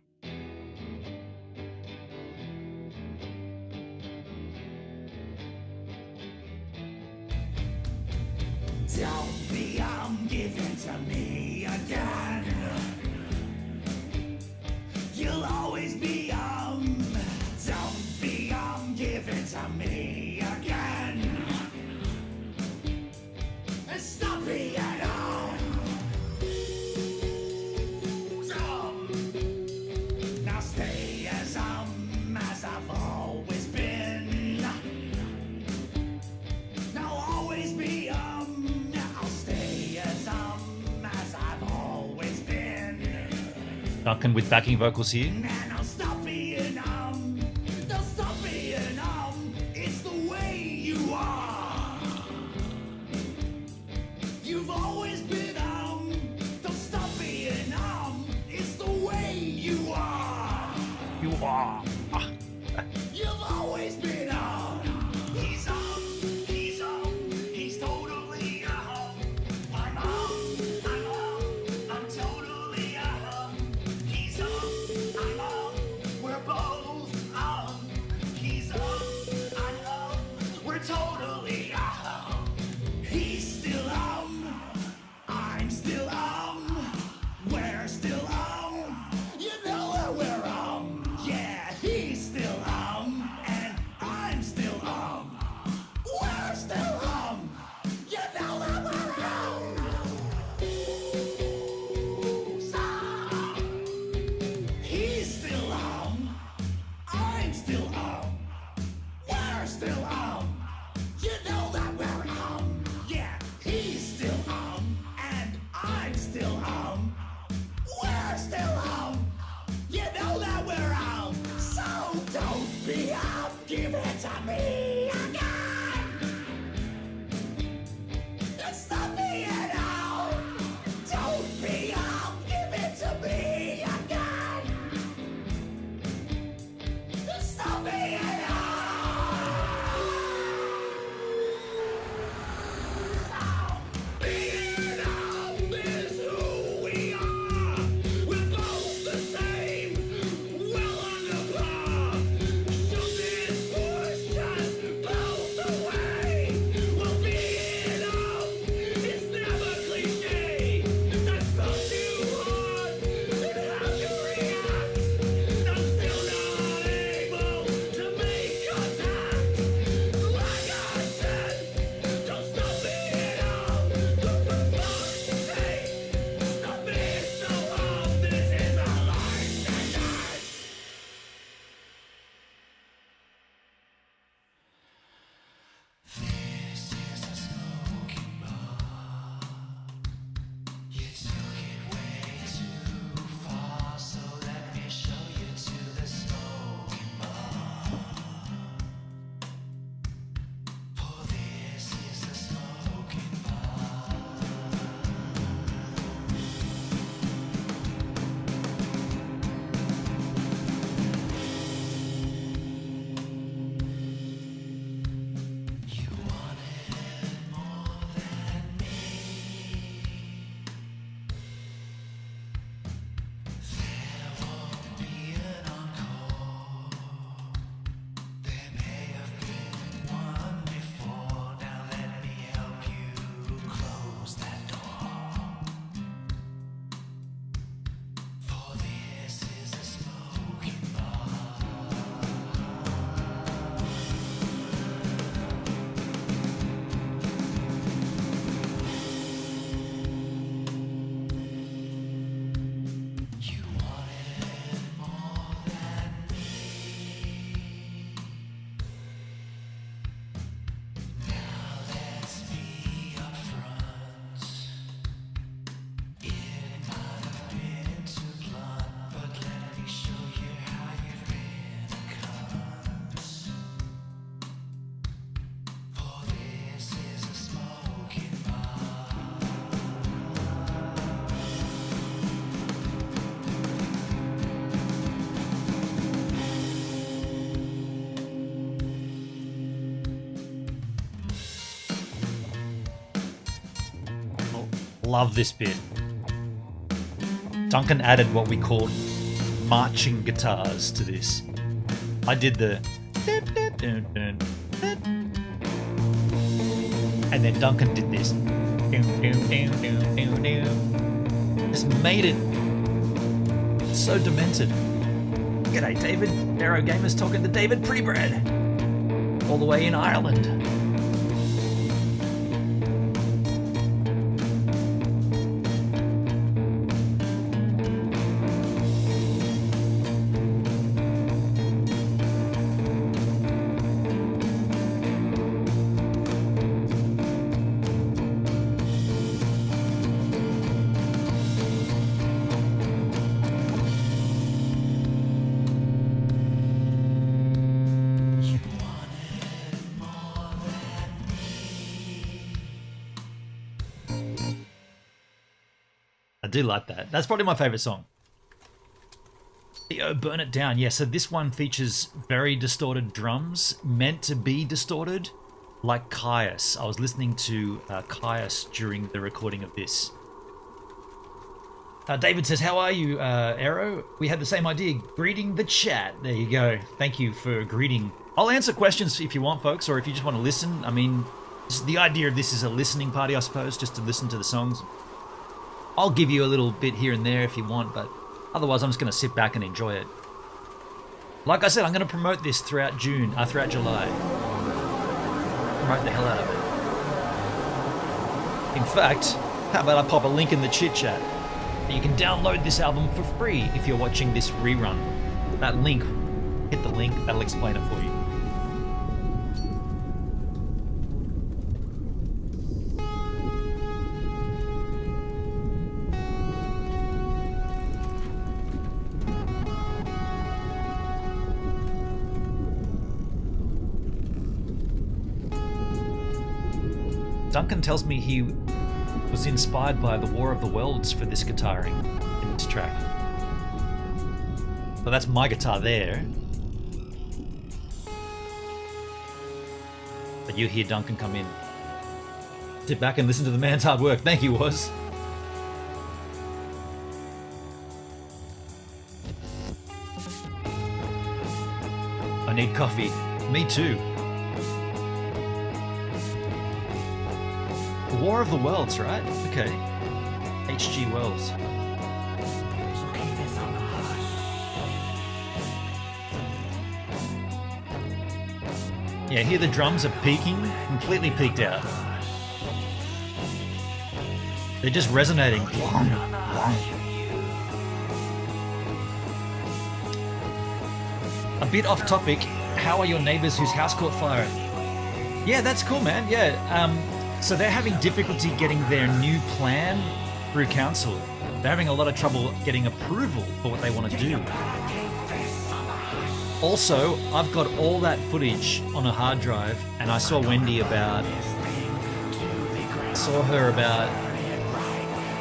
C: Don't be giving to me again. You'll always be don't be giving to me again. And stop being now stay as I've always been. Now always be I'll stay as I've always been.
A: Duncan with backing vocals here.
C: And I'll stop being don't stop being it's the way you are. You've always been don't stop being it's the way you are.
A: You are.
C: You've always been he's totally I'm totally he's I'm
A: Love this bit. Duncan added what we called marching guitars to this. I did the and then Duncan did this. Just made it so demented. G'day, David. Aero Gamers talking to David Prebred, all the way in Ireland. I do like that. That's probably my favorite song. Oh, Burn It Down. Yeah, so this one features very distorted drums, meant to be distorted, like Caius. I was listening to Caius during the recording of this. David says, how are you, Aero? We had the same idea. Greeting the chat. There you go. Thank you for greeting. I'll answer questions if you want, folks, or if you just want to listen. I mean, the idea of this is a listening party, I suppose, just to listen to the songs. I'll give you a little bit here and there if you want, but otherwise I'm just going to sit back and enjoy it. Like I said, I'm going to promote this throughout July. Promote the hell out of it. In fact, how about I pop a link in the chit chat? You can download this album for free if you're watching this rerun. That link, hit the link, that'll explain it for you. Duncan tells me he was inspired by the War of the Worlds for this guitaring in this track. So that's my guitar there. But you hear Duncan come in. Sit back and listen to the man's hard work. Thank you, Woz. I need coffee. Me too. War of the Worlds, right? Okay. H.G. Wells. Yeah, here the drums are peaking, completely peaked out. They're just resonating. A bit off topic, how are your neighbors whose house caught fire? Yeah, that's cool, man. Yeah, so they're having difficulty getting their new plan through council. They're having a lot of trouble getting approval for what they want to do. Also, I've got all that footage on a hard drive, and I saw Wendy about a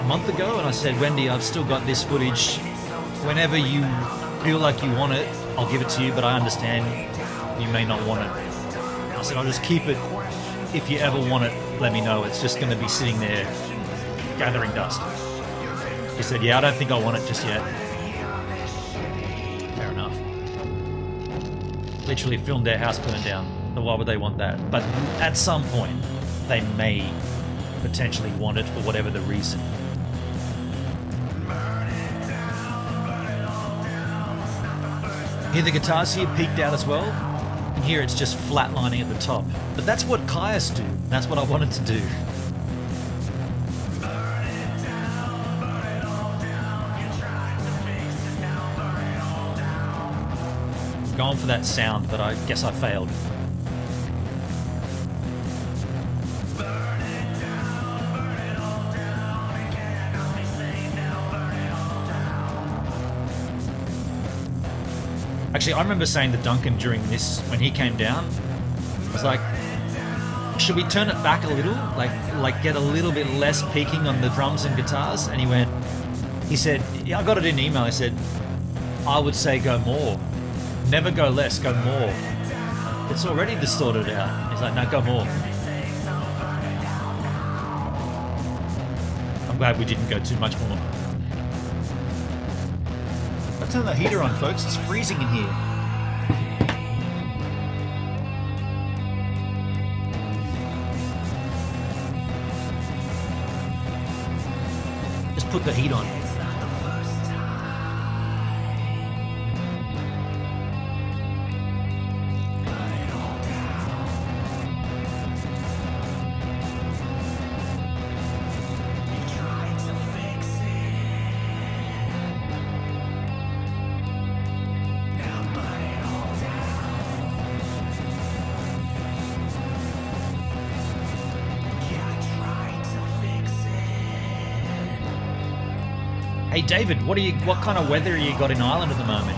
A: month ago, and I said, Wendy, I've still got this footage. Whenever you feel like you want it, I'll give it to you, but I understand you may not want it. I said, I'll just keep it. If you ever want it, let me know. It's just going to be sitting there gathering dust. He said, yeah, I don't think I want it just yet. Fair enough. Literally filmed their house burn down. So why would they want that? But at some point, they may potentially want it for whatever the reason. Here the guitars here peaked out as well. And here it's just flatlining at the top. But that's what Caius do. That's what I wanted to do. Going for that sound, but I guess I failed. Actually, I remember saying to Duncan during this, when he came down, I was like, should we turn it back a little? Like get a little bit less peaking on the drums and guitars? And he said, yeah, I got it in email. He said, I would say go more. Never go less, go more. It's already distorted out. He's like, no, go more. I'm I'm glad we didn't go too much more. I'll turn the heater on, folks. It's freezing in here. Just put the heat on. Hey David, what kind of weather you got in Ireland at the moment?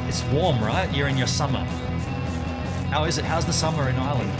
A: It's warm, right? You're in your summer. How is it? How's the summer in Ireland?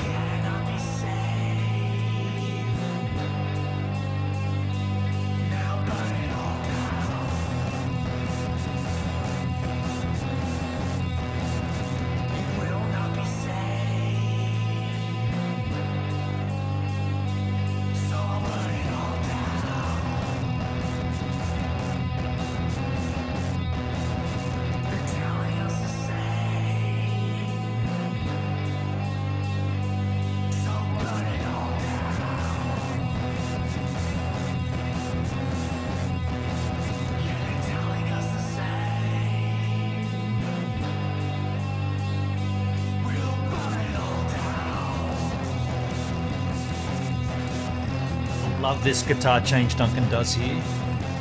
A: Love this guitar change Duncan does here.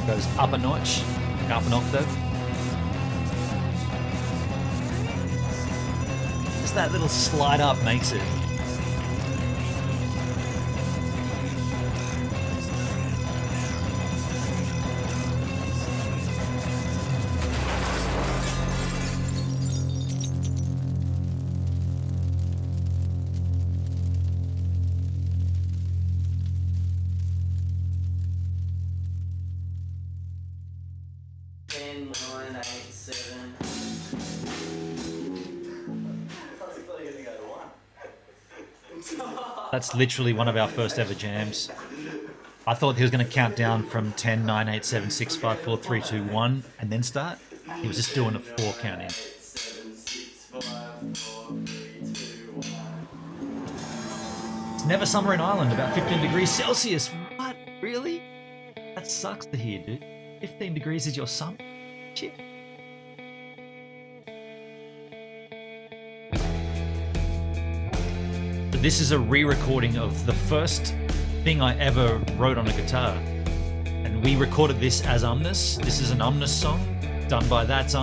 A: Goes up a notch, up an octave. Just that little slide up makes it. That's literally one of our first ever jams. I thought he was going to count down from 10, 9, 8, 7, 6, 5, 4, 3, 2, 1, and then start. He was just doing a 4 count in. It's never summer in Ireland, about 15 degrees Celsius. What? Really? That sucks to hear, dude. 15 degrees is your summer? Shit. This is a re-recording of the first thing I ever wrote on a guitar. And we recorded this as Umnus. This is an Umnus song done by That's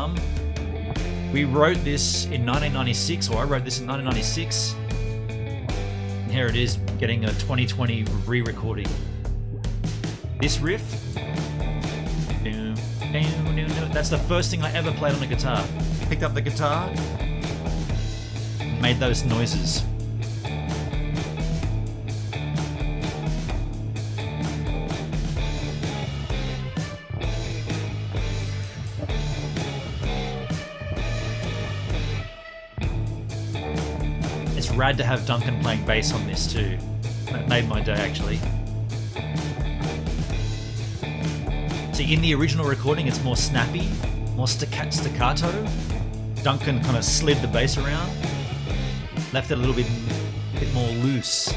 A: We wrote this in 1996, or I wrote this in 1996. And here it is, getting a 2020 re-recording. This riff, that's the first thing I ever played on a guitar. Picked up the guitar, made those noises. It's rad to have Duncan playing bass on this too. That made my day actually. See, in the original recording it's more snappy, more staccato. Duncan kind of slid the bass around, left it a little bit more loose.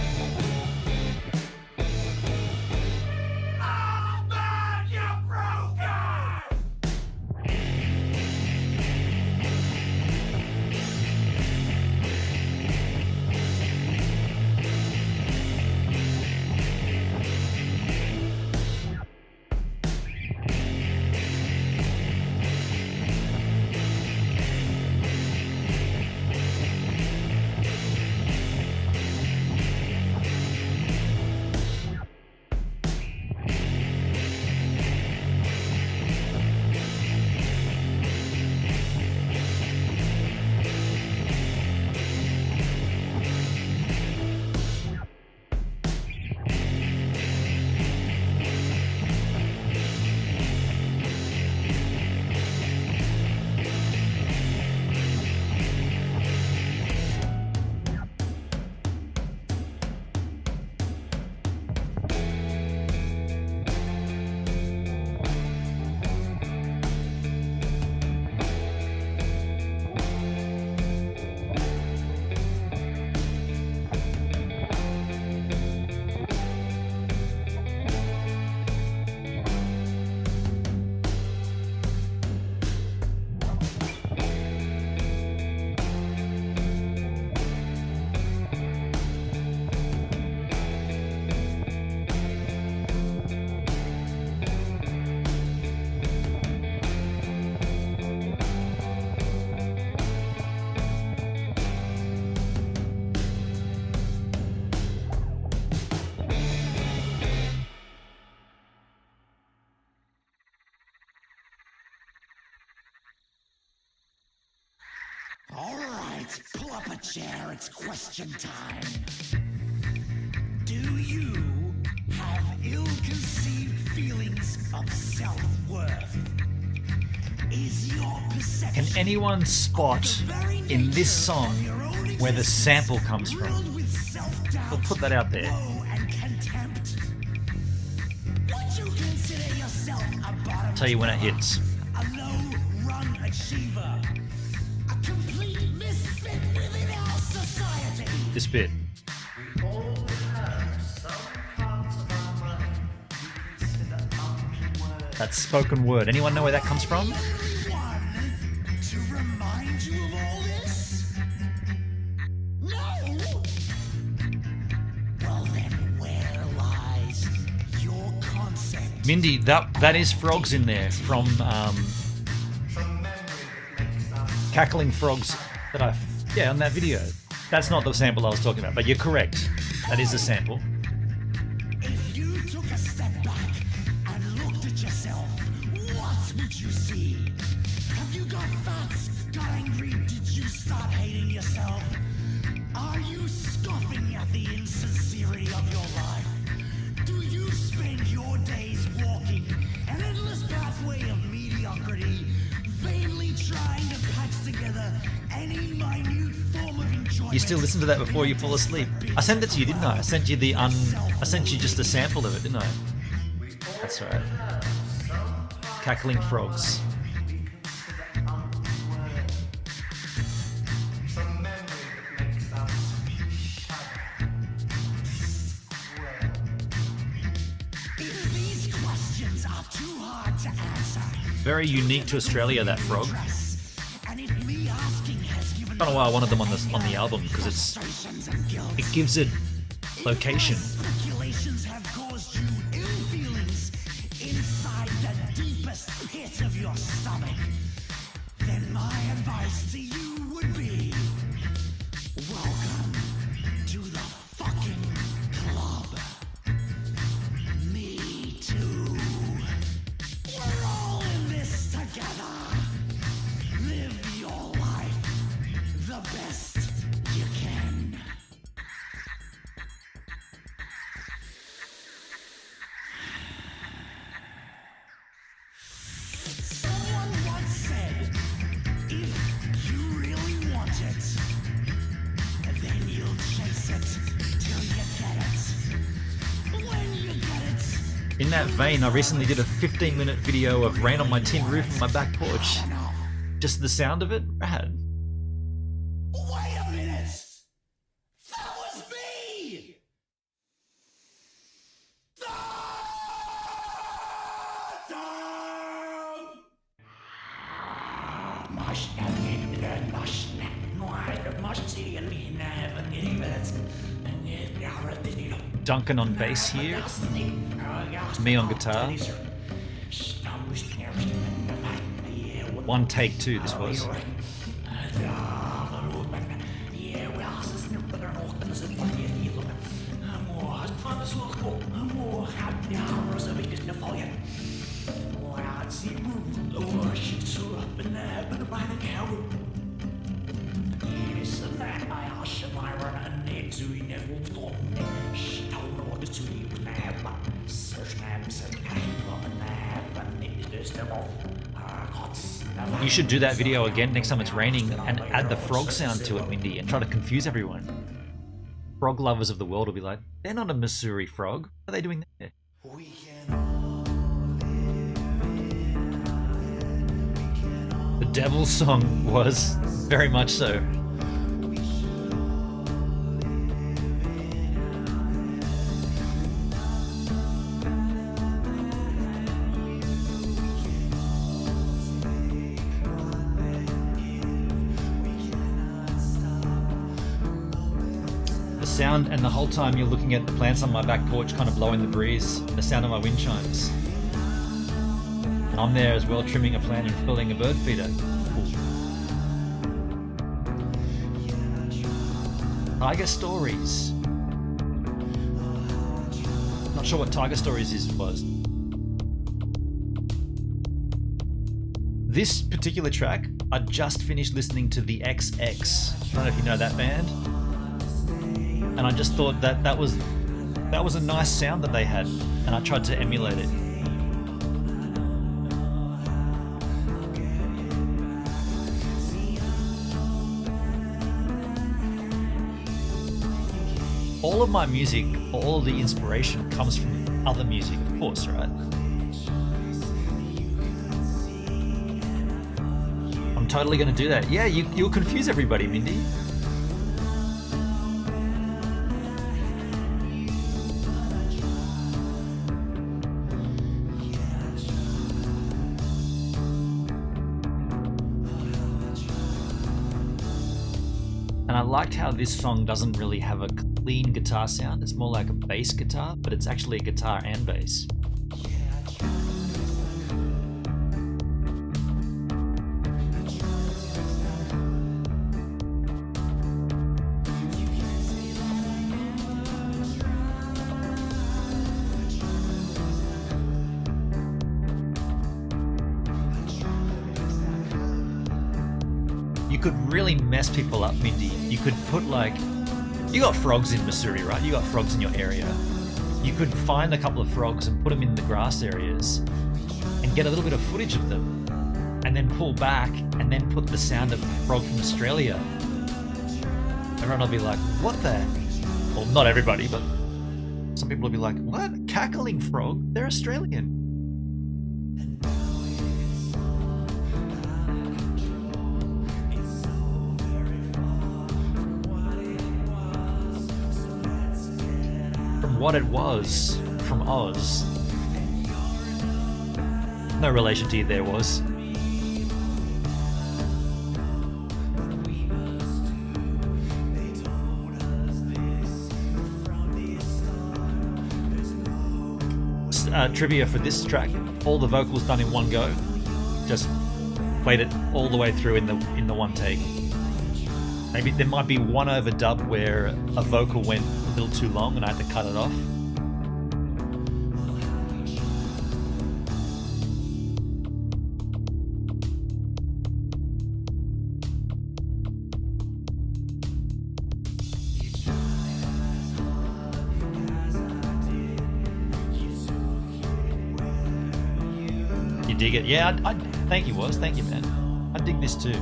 C: Let's pull up a chair, it's question time. Do you have ill-conceived feelings of self-worth? Is your perception
A: Can anyone spot in this song where the sample comes from? We'll put that out there. I'll tell you when it hits.
C: A low-rung achiever, a complete misfit within our society.
A: This bit. That's spoken word. Anyone know where that comes from?
C: To remind you of all this? No. Well then, where lies your concept?
A: Mindy, that is frogs in there from Cackling Frogs that on that video. That's not the sample I was talking about, but you're correct. That is the sample.
C: If you took a step back and looked at yourself, what would you see? Have you got fats? Got angry? Did you start hating yourself? Are you scoffing at the insincerity of your life? Do you spend your days walking an endless pathway of mediocrity, vainly trying to patch together any minute form of enjoyment?
A: You still listen to that before you fall asleep. I sent it to you, didn't I? I sent you just a sample of it, didn't I? That's right. Cackling Frogs.
C: If these questions are too hard to answer,
A: Very unique to Australia, that frog.
C: and if me asking has given
A: I don't know why I wanted them on the album, because
C: frustrations and guilt,
A: it gives it location.
C: speculations have caused you ill feelings inside the deepest pit of your stomach, then my advice to you would be, welcome to the fucking club. Me too. We're all in this together. Live your life the best you can. Someone once said, if you really want it, then you'll chase it till you get it. When you get it,
A: In that vein, I recently did a 15-minute video of rain on my tin roof on my back porch. Just the sound of it, rad.
C: wait a minute! That was me!
A: Duncan on bass here. Me on guitar. One take two, this was. You should do that video again next time it's raining and add the frog sound to it, Mindy, and try to confuse everyone. Frog lovers of the world will be like, they're not a Missouri frog. What are they doing there? The Devil's song was very much so. The sound, and the whole time you're looking at the plants on my back porch kind of blowing the breeze, the sound of my wind chimes. And I'm there as well, trimming a plant and filling a bird feeder. Tiger Stories. Not sure what Tiger Stories was. This particular track, I just finished listening to the XX. I don't know if you know that band. And I just thought that was a nice sound that they had, and I tried to emulate it. All of my music, all of the inspiration comes from other music, of course, right? I'm totally going to do that. Yeah, you'll confuse everybody, Mindy. And I liked how this song doesn't really have a clean guitar sound. It's more like a bass guitar, but it's actually a guitar and bass. You could really mess people up, Mindy. You could put you got frogs in Missouri, right? You got frogs in your area. You could find a couple of frogs and put them in the grass areas and get a little bit of footage of them and then pull back and then put the sound of the frog from Australia. Everyone will be like, what the? Well, not everybody, but some people will be like, what? Cackling frog? They're Australian. What it was from Oz. No relation to you there was. Trivia for this track, all the vocals done in one go. Just played it all the way through in the one take. Maybe there might be one overdub where a vocal went a little too long and I had to cut it off. You dig it? Yeah, I thank you, Woz. Thank you, man. I dig this too.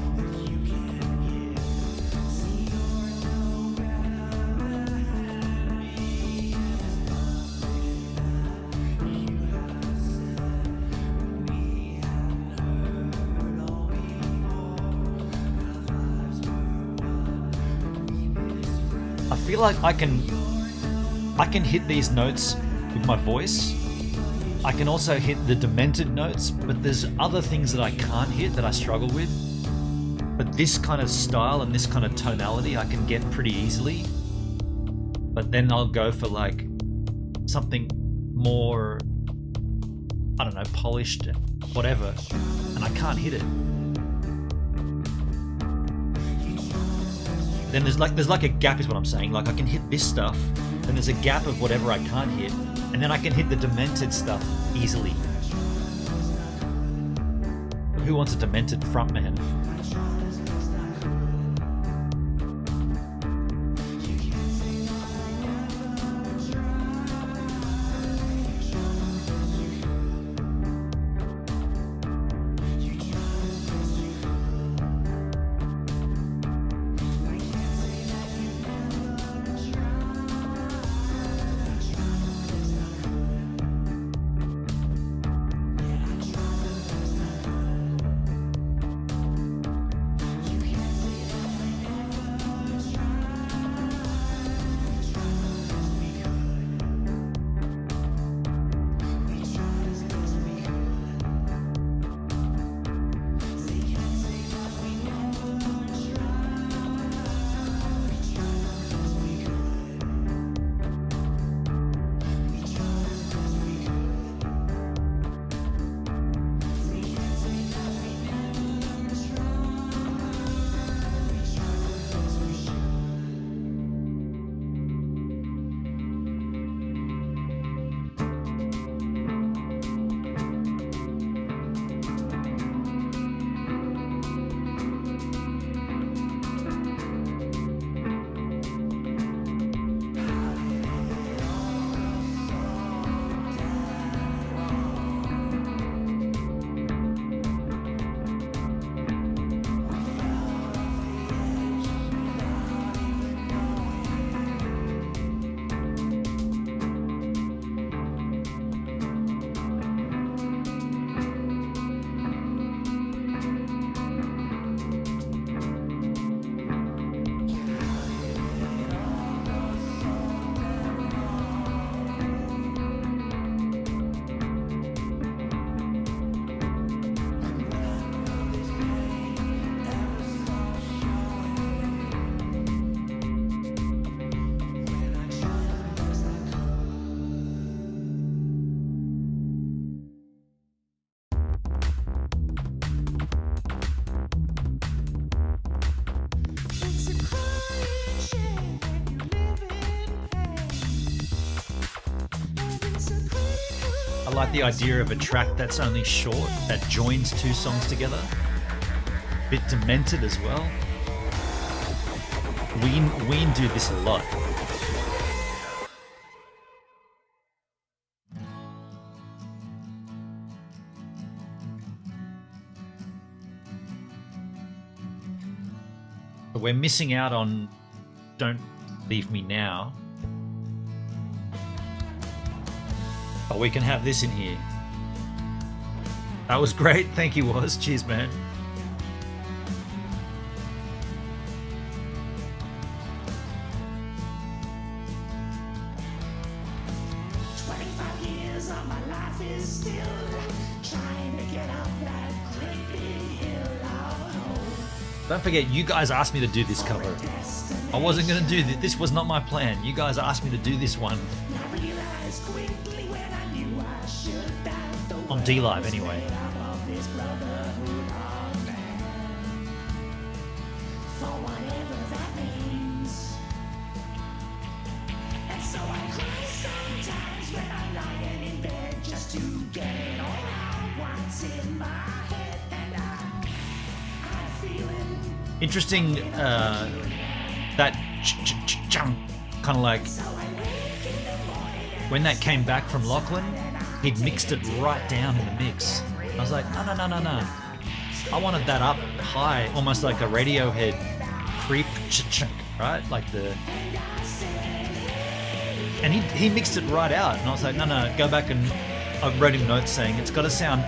A: I feel like I can hit these notes with my voice. I can also hit the demented notes, but there's other things that I can't hit that I struggle with. But this kind of style and this kind of tonality I can get pretty easily. But then I'll go for like something more, I don't know, polished, whatever, and I can't hit it. Then there's like a gap is what I'm saying. Like I can hit this stuff, then there's a gap of whatever I can't hit, and then I can hit the demented stuff easily. Who wants a demented frontman? I like the idea of a track that's only short, that joins two songs together. Bit demented as well. Ween do this a lot. But we're missing out on Don't Leave Me Now. But we can have this in here. That was great. Thank you, Woz. Cheers, man. Don't forget, you guys asked me to do this cover. I wasn't going to do this. This was not my plan. You guys asked me to do this one. On D-Live, anyway. Interesting, that kind of like when that came back from Lachlan, he'd mixed it right down in the mix. I was like, no. I wanted that up high, almost like a Radiohead creep, right? Like the, and he mixed it right out, and I was like, no, go back, and I wrote him notes saying it's got to sound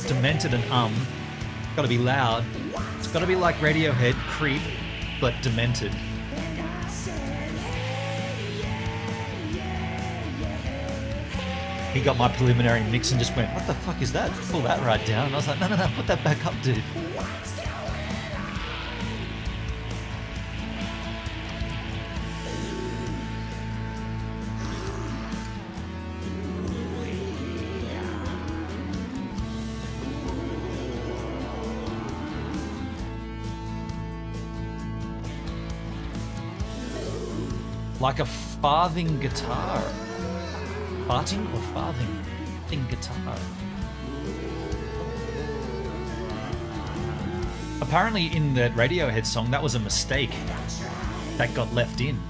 A: demented and got to be loud. It's got to be like Radiohead, creep, but demented. He got my preliminary mix and just went, what the fuck is that? Pull that right down. And I was like, no, put that back up, dude. Like a farthing guitar. Farting or farthing? Thing guitar. Apparently in that Radiohead song, that was a mistake that got left in.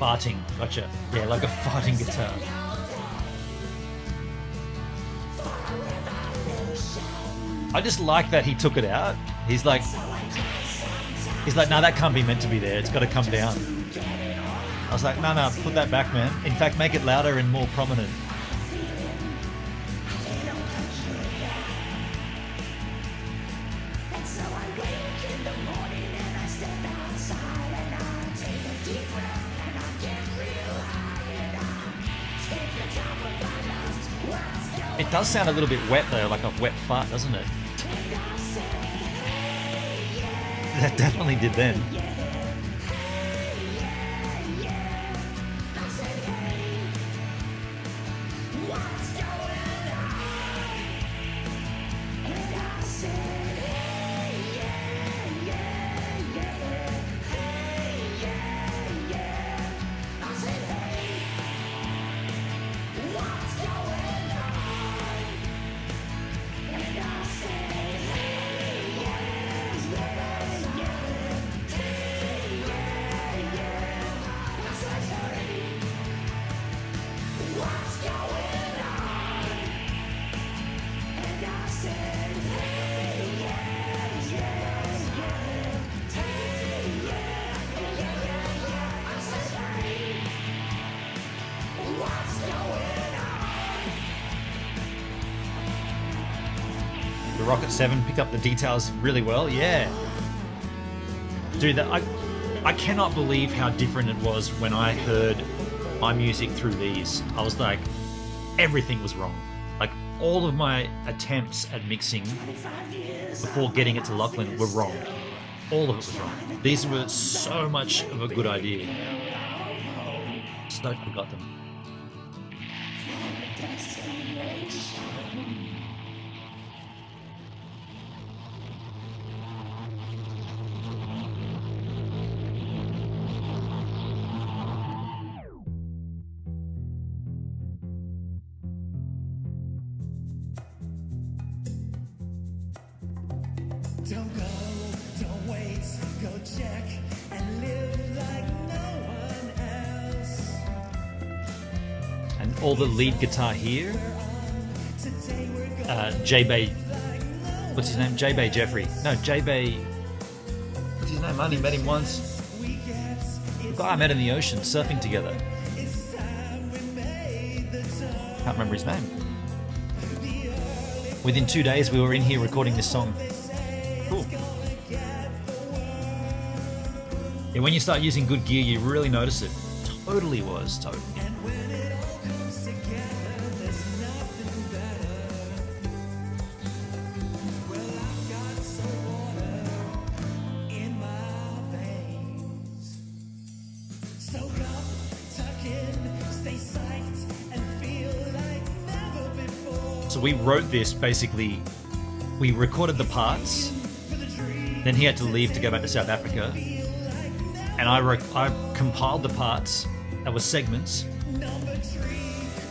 A: Farting, gotcha. Yeah, like a farting guitar. I just like that he took it out. He's like, no, that can't be meant to be there. It's got to come down. I was like, no, put that back, man. In fact, make it louder and more prominent. It does sound a little bit wet though, like a wet fart, doesn't it? That definitely did then. The Rocket 7 pick up the details really well, yeah. Dude, I cannot believe how different it was when I heard my music through these. I was like, everything was wrong. Like, all of my attempts at mixing before getting it to Lachlan were wrong. All of it was wrong. These were so much of a good idea. Stoked we got them.
C: Don't go, don't wait, go check and live like no one else.
A: And all the lead guitar here, J-Bay, what's his name? J-Bay Jeffrey. No, J-Bay, what's his name? I only met him once. The guy I met in the ocean, surfing together. Can't remember his name. Within 2 days, we were in here recording this song. Cool. Yeah, when you start using good gear, you really notice it. Totally was, totally. So we wrote this basically, we recorded the parts, then he had to leave to go back to South Africa, and I compiled the parts that were segments.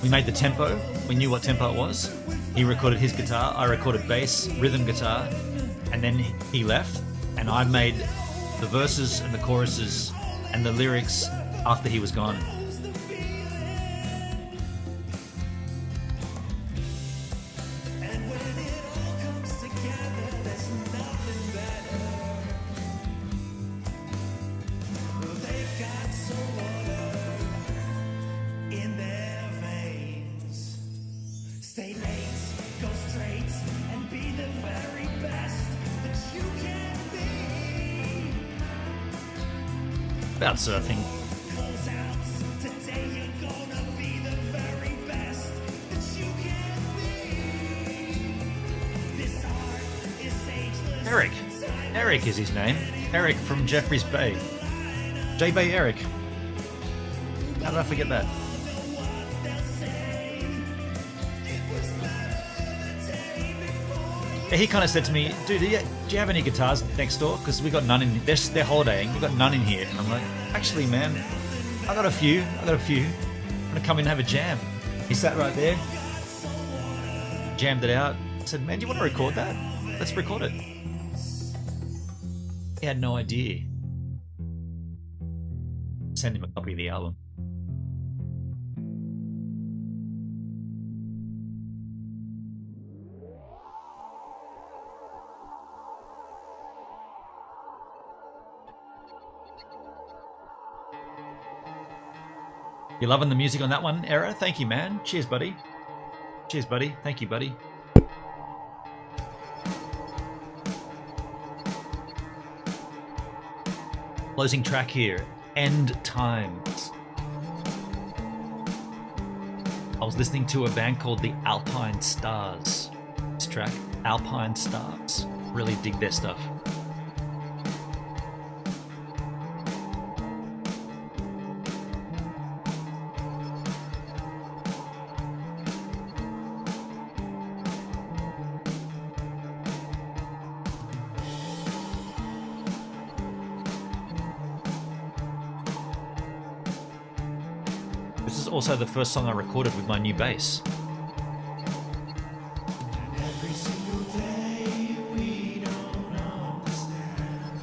A: We made the tempo, we knew what tempo it was. He recorded his guitar, I recorded bass, rhythm guitar, and then he left, and I made the verses and the choruses and the lyrics after he was gone.
C: Stay late, go straight, and be the very best that you can be.
A: About surfing.
C: Close out, today you're gonna be the very best that you can be. This art is ageless.
A: Eric. Eric is his name. Eric from Jeffreys Bay. J-Bay Eric. How did I forget that? Yeah, he kind of said to me, dude, do you have any guitars next door? Because we got none in, they're holidaying, we got none in here. And I'm like, actually, man, I got a few. I'm gonna come in and have a jam. He sat right there, jammed it out. I said, man, do you want to record that? Let's record it. He had no idea. Send him a copy of the album. You loving the music on that one, Era? Thank you, man. Cheers, buddy. Cheers, buddy. Thank you, buddy. Closing track here. End Times. I was listening to a band called the Alpine Stars. This track, Alpine Stars. Really dig their stuff. This is also the first song I recorded with my new bass.
C: Every single day we don't understand,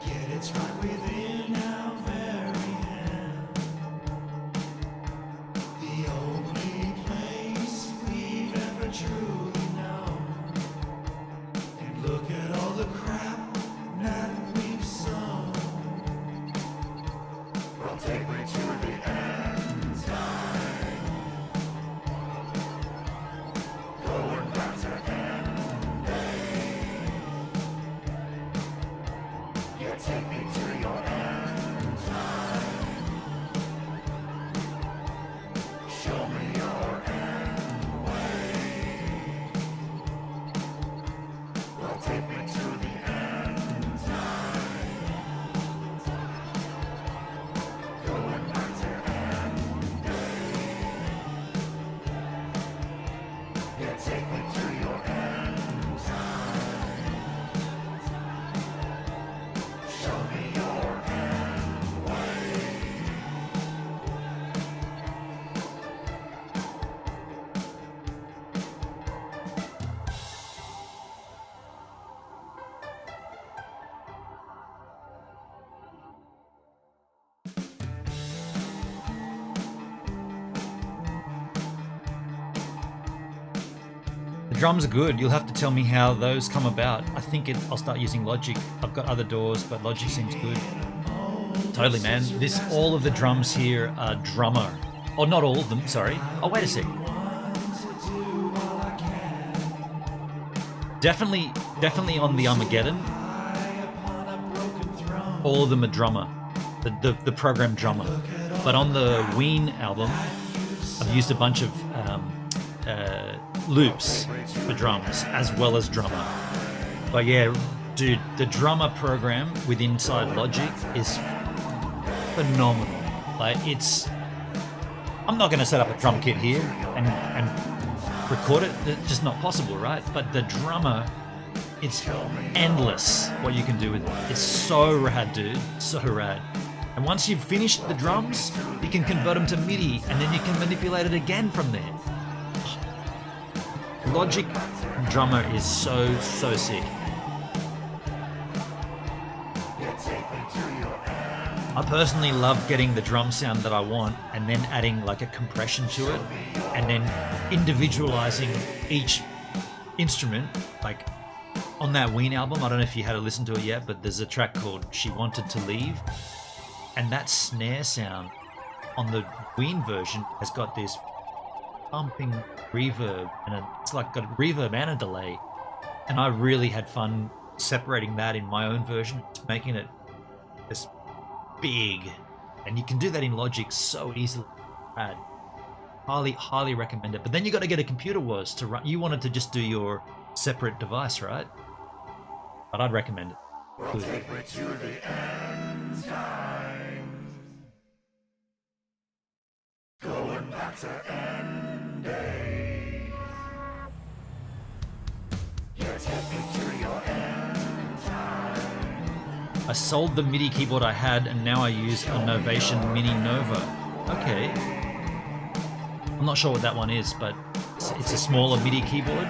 C: yet it's right within our very hand. The only place we've ever truly known. And look at all the crap that we've sown. Well, take me to the end time.
A: drums are good. You'll have to tell me how those come about. I think I'll start using Logic. I've got other DAWs, but Logic seems good. Totally, man. All of the drums here are drummer. Oh, not all of them, sorry. Oh, wait a sec. Definitely on the Umageddon. All of them are drummer. The program drummer. But on the Ween album, I've used a bunch of loops for drums as well as drummer. But yeah, dude, the drummer program with Inside Logic is phenomenal. Like, I'm not going to set up a drum kit here and record it. It's just not possible, right? But the drummer, it's endless what you can do with it. It's so rad, dude. So rad. And once you've finished the drums, you can convert them to MIDI, and then you can manipulate it again from there. Logic drummer is so sick. I personally love getting the drum sound that I want and then adding like a compression to it and then individualizing each instrument. Like on that Ween album, I don't know if you had to listen to it yet, but there's a track called She Wanted to Leave, and that snare sound on the Ween version has got this pumping reverb, and it's like got a reverb and a delay, and I really had fun separating that in my own version, making it this big, and you can do that in Logic so easily. Highly recommend it. But then you got to get a computer was to run. You wanted to just do your separate device, right? But I'd recommend it.
C: We'll take it to the end times. Going back to end days. You take me to your end time.
A: I sold the MIDI keyboard I had, and now I use a Novation Mini Nova. Okay. I'm not sure what that one is, but it's a smaller MIDI keyboard.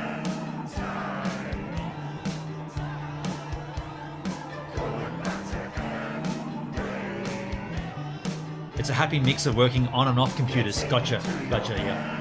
A: It's a happy mix of working on and off computers. Gotcha, yeah.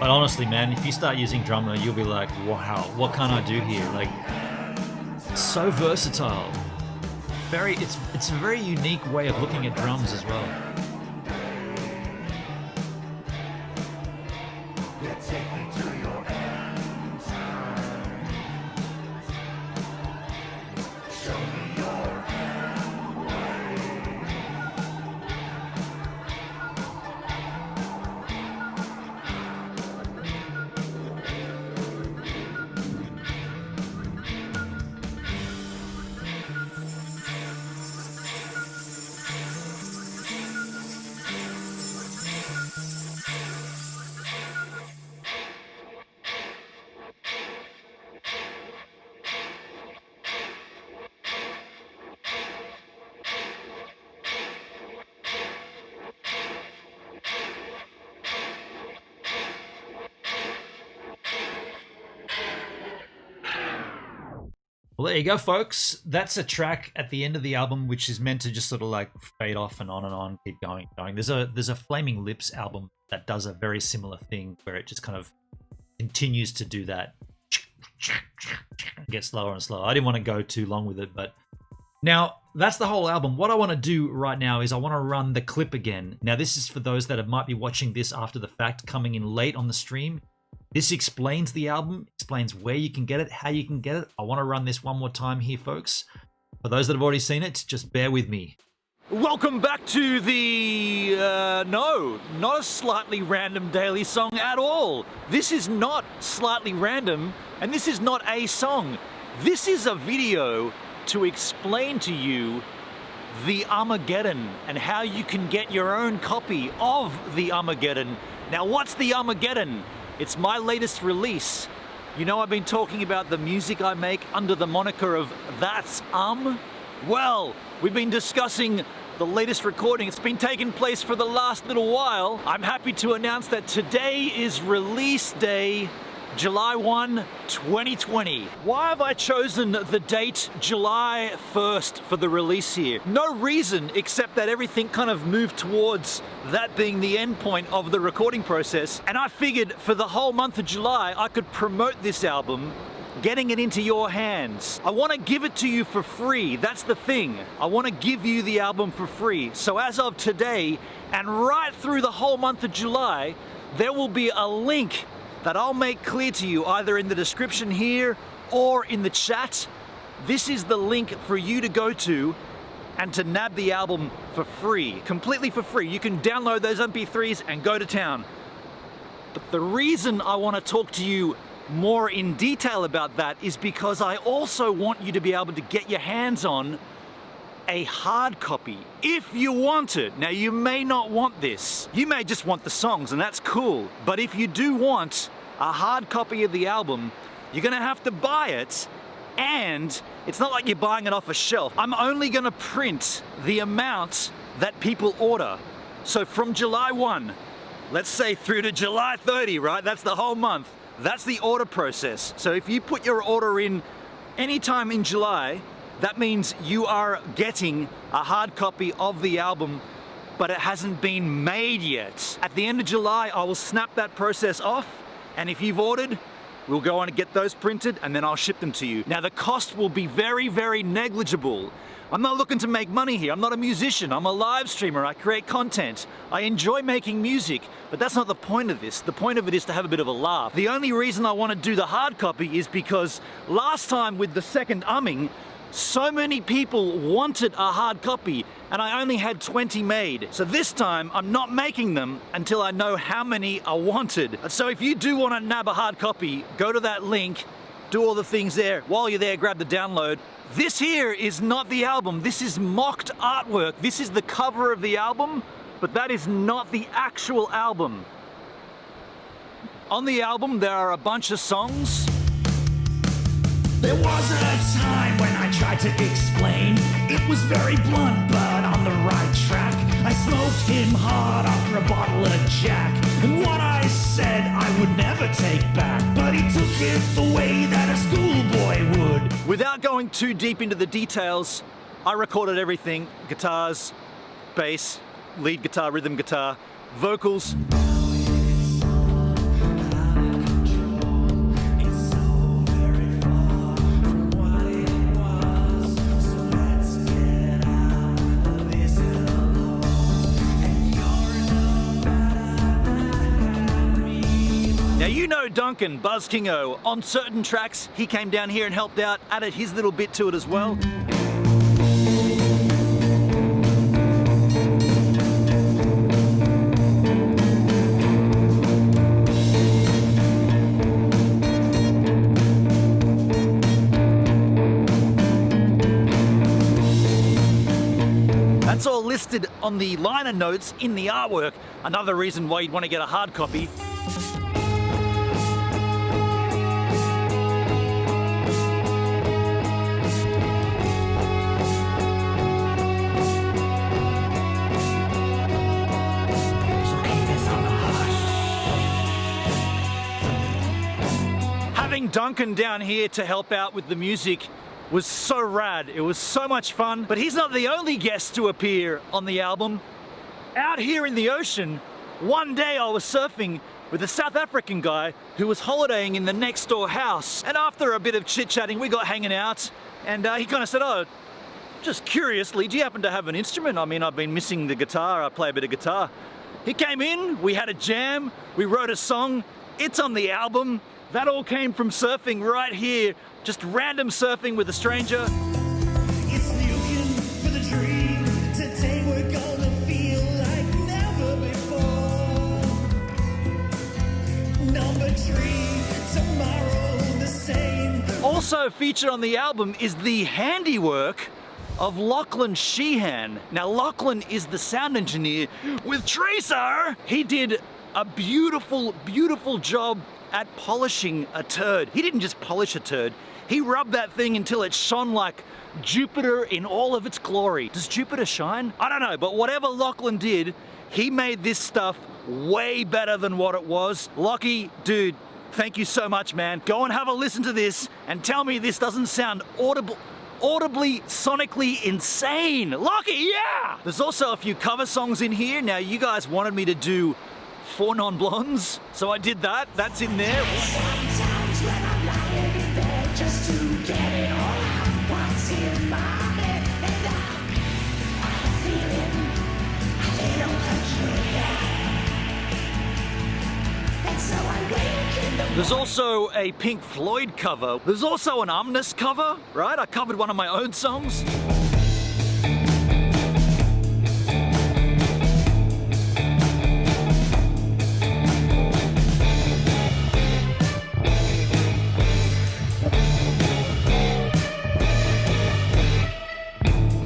A: But honestly, man, if you start using drummer, you'll be like, wow, what can I do here? Like, so versatile. It's a very unique way of looking at drums as well. Well, there you go, folks. That's a track at the end of the album, which is meant to just sort of like fade off and on, keep going. There's a Flaming Lips album that does a very similar thing where it just kind of continues to do that. Get slower and slower. I didn't want to go too long with it, but now that's the whole album. What I want to do right now is I want to run the clip again. Now, this is for those that might be watching this after the fact, coming in late on the stream. This explains the album, explains where you can get it, how you can get it. I want to run this one more time here, folks. For those that have already seen it, just bear with me.
B: Welcome back to the, no, not a slightly random daily song at all. This is not slightly random, and this is not a song. This is a video to explain to you the Umageddon and how you can get your own copy of the Umageddon. Now, what's the Umageddon? It's my latest release You know I've been talking about the music I make under the moniker of That's Well, we've been discussing the latest recording. It's been taking place for the last little while. I'm happy to announce that today is release day, July 1, 2020. Why have I chosen the date July 1st for the release here? No reason except that everything kind of moved towards that being the end point of the recording process. And I figured for the whole month of July, I could promote this album, getting it into your hands. I want to give it to you for free. That's the thing. I want to give you the album for free. So as of today, and right through the whole month of July, there will be a link that I'll make clear to you either in the description here or in the chat. This is the link for you to go to and to nab the album for free, completely for free. You can download those MP3s and go to town. But the reason I want to talk to you more in detail about that is because I also want you to be able to get your hands on a hard copy if you want it. Now, you may not want this. You may just want the songs, and that's cool. But if you do want a hard copy of the album, you're gonna have to buy it, and it's not like you're buying it off a shelf. I'm only gonna print the amount that people order. So from July 1, let's say through to July 30, right? That's the whole month. That's the order process. So if you put your order in anytime in July, that means you are getting a hard copy of the album, but it hasn't been made yet. At the end of July, I will snap that process off, and if you've ordered, we'll go on and get those printed, and then I'll ship them to you. Now, the cost will be very, very negligible. I'm not looking to make money here. I'm not a musician. I'm a live streamer. I create content. I enjoy making music, but that's not the point of this. The point of it is to have a bit of a laugh. The only reason I want to do the hard copy is because last time with the second umming, so many people wanted a hard copy, and I only had 20 made. So this time, I'm not making them until I know how many are wanted. So if you do want to nab a hard copy, go to that link, do all the things there. While you're there, grab the download. This here is not the album. This is mocked artwork. This is the cover of the album, but that is not the actual album. On the album, there are a bunch of songs.
C: There was a time when I tried to explain. It was very blunt, but on the right track. I smoked him hard after a bottle of Jack. And what I said I would never take back. But he took it the way that a schoolboy would.
B: Without going too deep into the details, I recorded everything. Guitars, bass, lead guitar, rhythm guitar, vocals. Now, you know Duncan, Buzz Kingo. On certain tracks, he came down here and helped out, added his little bit to it as well. That's all listed on the liner notes in the artwork. Another reason why you'd want to get a hard copy. Having Duncan down here to help out with the music was so rad. It was so much fun. But he's not the only guest to appear on the album. Out here in the ocean, one day I was surfing with a South African guy who was holidaying in the next door house. And after a bit of chit-chatting, we got hanging out, and he kind of said, "Oh, just curiously, do you happen to have an instrument? I mean, I've been missing the guitar. I play a bit of guitar." He came in, we had a jam, we wrote a song. It's on the album. That all came from surfing right here, just random surfing with a stranger.
C: It's looking for the dream. Today we're gonna feel like never before. Number 3, tomorrow the same.
B: Also featured on the album is the handiwork of Lachlan Sheehan. Now, Lachlan is the sound engineer with Tracer. He did a beautiful, beautiful job at polishing a turd. He didn't just polish a turd, he rubbed that thing until it shone like Jupiter in all of its glory. Does Jupiter shine? I don't know, but whatever Lachlan did, he made this stuff way better than what it was. Lockie, dude, thank you so much, man. Go and have a listen to this and tell me this doesn't sound audibly, sonically insane. Lockie, yeah! There's also a few cover songs in here. Now, you guys wanted me to do Four Non-Blondes, so I did that. That's in there.
C: Sometimes when I'm lying in bed just to get it all out, what's in my head, and I'm feeling a little peculiar. And so I wake in the
B: There's also a Pink Floyd cover. There's also an Umnus cover, right? I covered one of my own songs.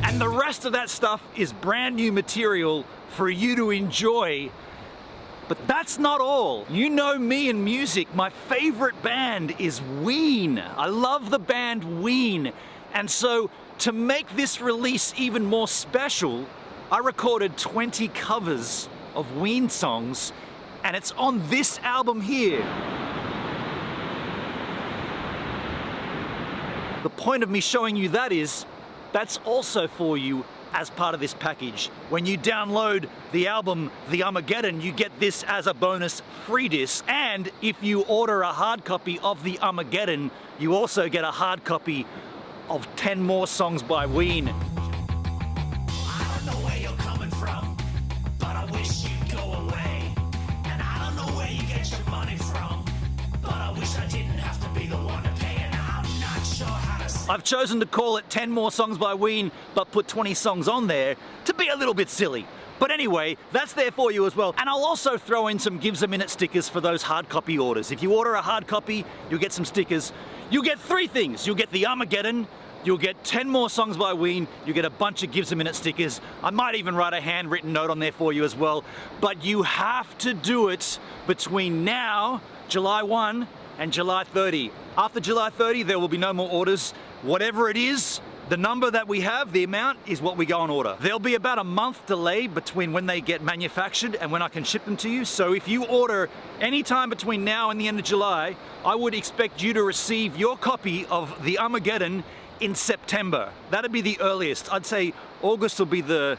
B: And the rest of that stuff is brand new material for you to enjoy. But that's not all. You know me and music. My favorite band is Ween. I love the band Ween. And so to make this release even more special, I recorded 20 covers of Ween songs, and it's on this album here. The point of me showing you that is, that's also for you as part of this package. When you download the album, The Umageddon, you get this as a bonus free disc. And if you order a hard copy of The Umageddon, you also get a hard copy of 10 more songs by Ween.
C: I don't know where you're coming from, but I wish you'd go away. And I don't know where you get your money from, but I wish I didn't have to be the one to pay. And I'm not sure how to say.
B: I've chosen to call it 10 more songs by Ween, but put 20 songs on there to be a little bit silly. But anyway, that's there for you as well. And I'll also throw in some Gives a Minute stickers for those hard copy orders. If you order a hard copy, you'll get some stickers. You'll get 3 things. You'll get the Umageddon, you'll get 10 more songs by Ween, you get a bunch of Gives a Minute stickers. I might even write a handwritten note on there for you as well. But you have to do it between now, July 1, and July 30. After July 30, there will be no more orders. Whatever it is, the number that we have, the amount, is what we go on order. There'll be about a month delay between when they get manufactured and when I can ship them to you. So if you order any time between now and the end of July, I would expect you to receive your copy of the Umageddon in September. That'd be the earliest. I'd say August will be the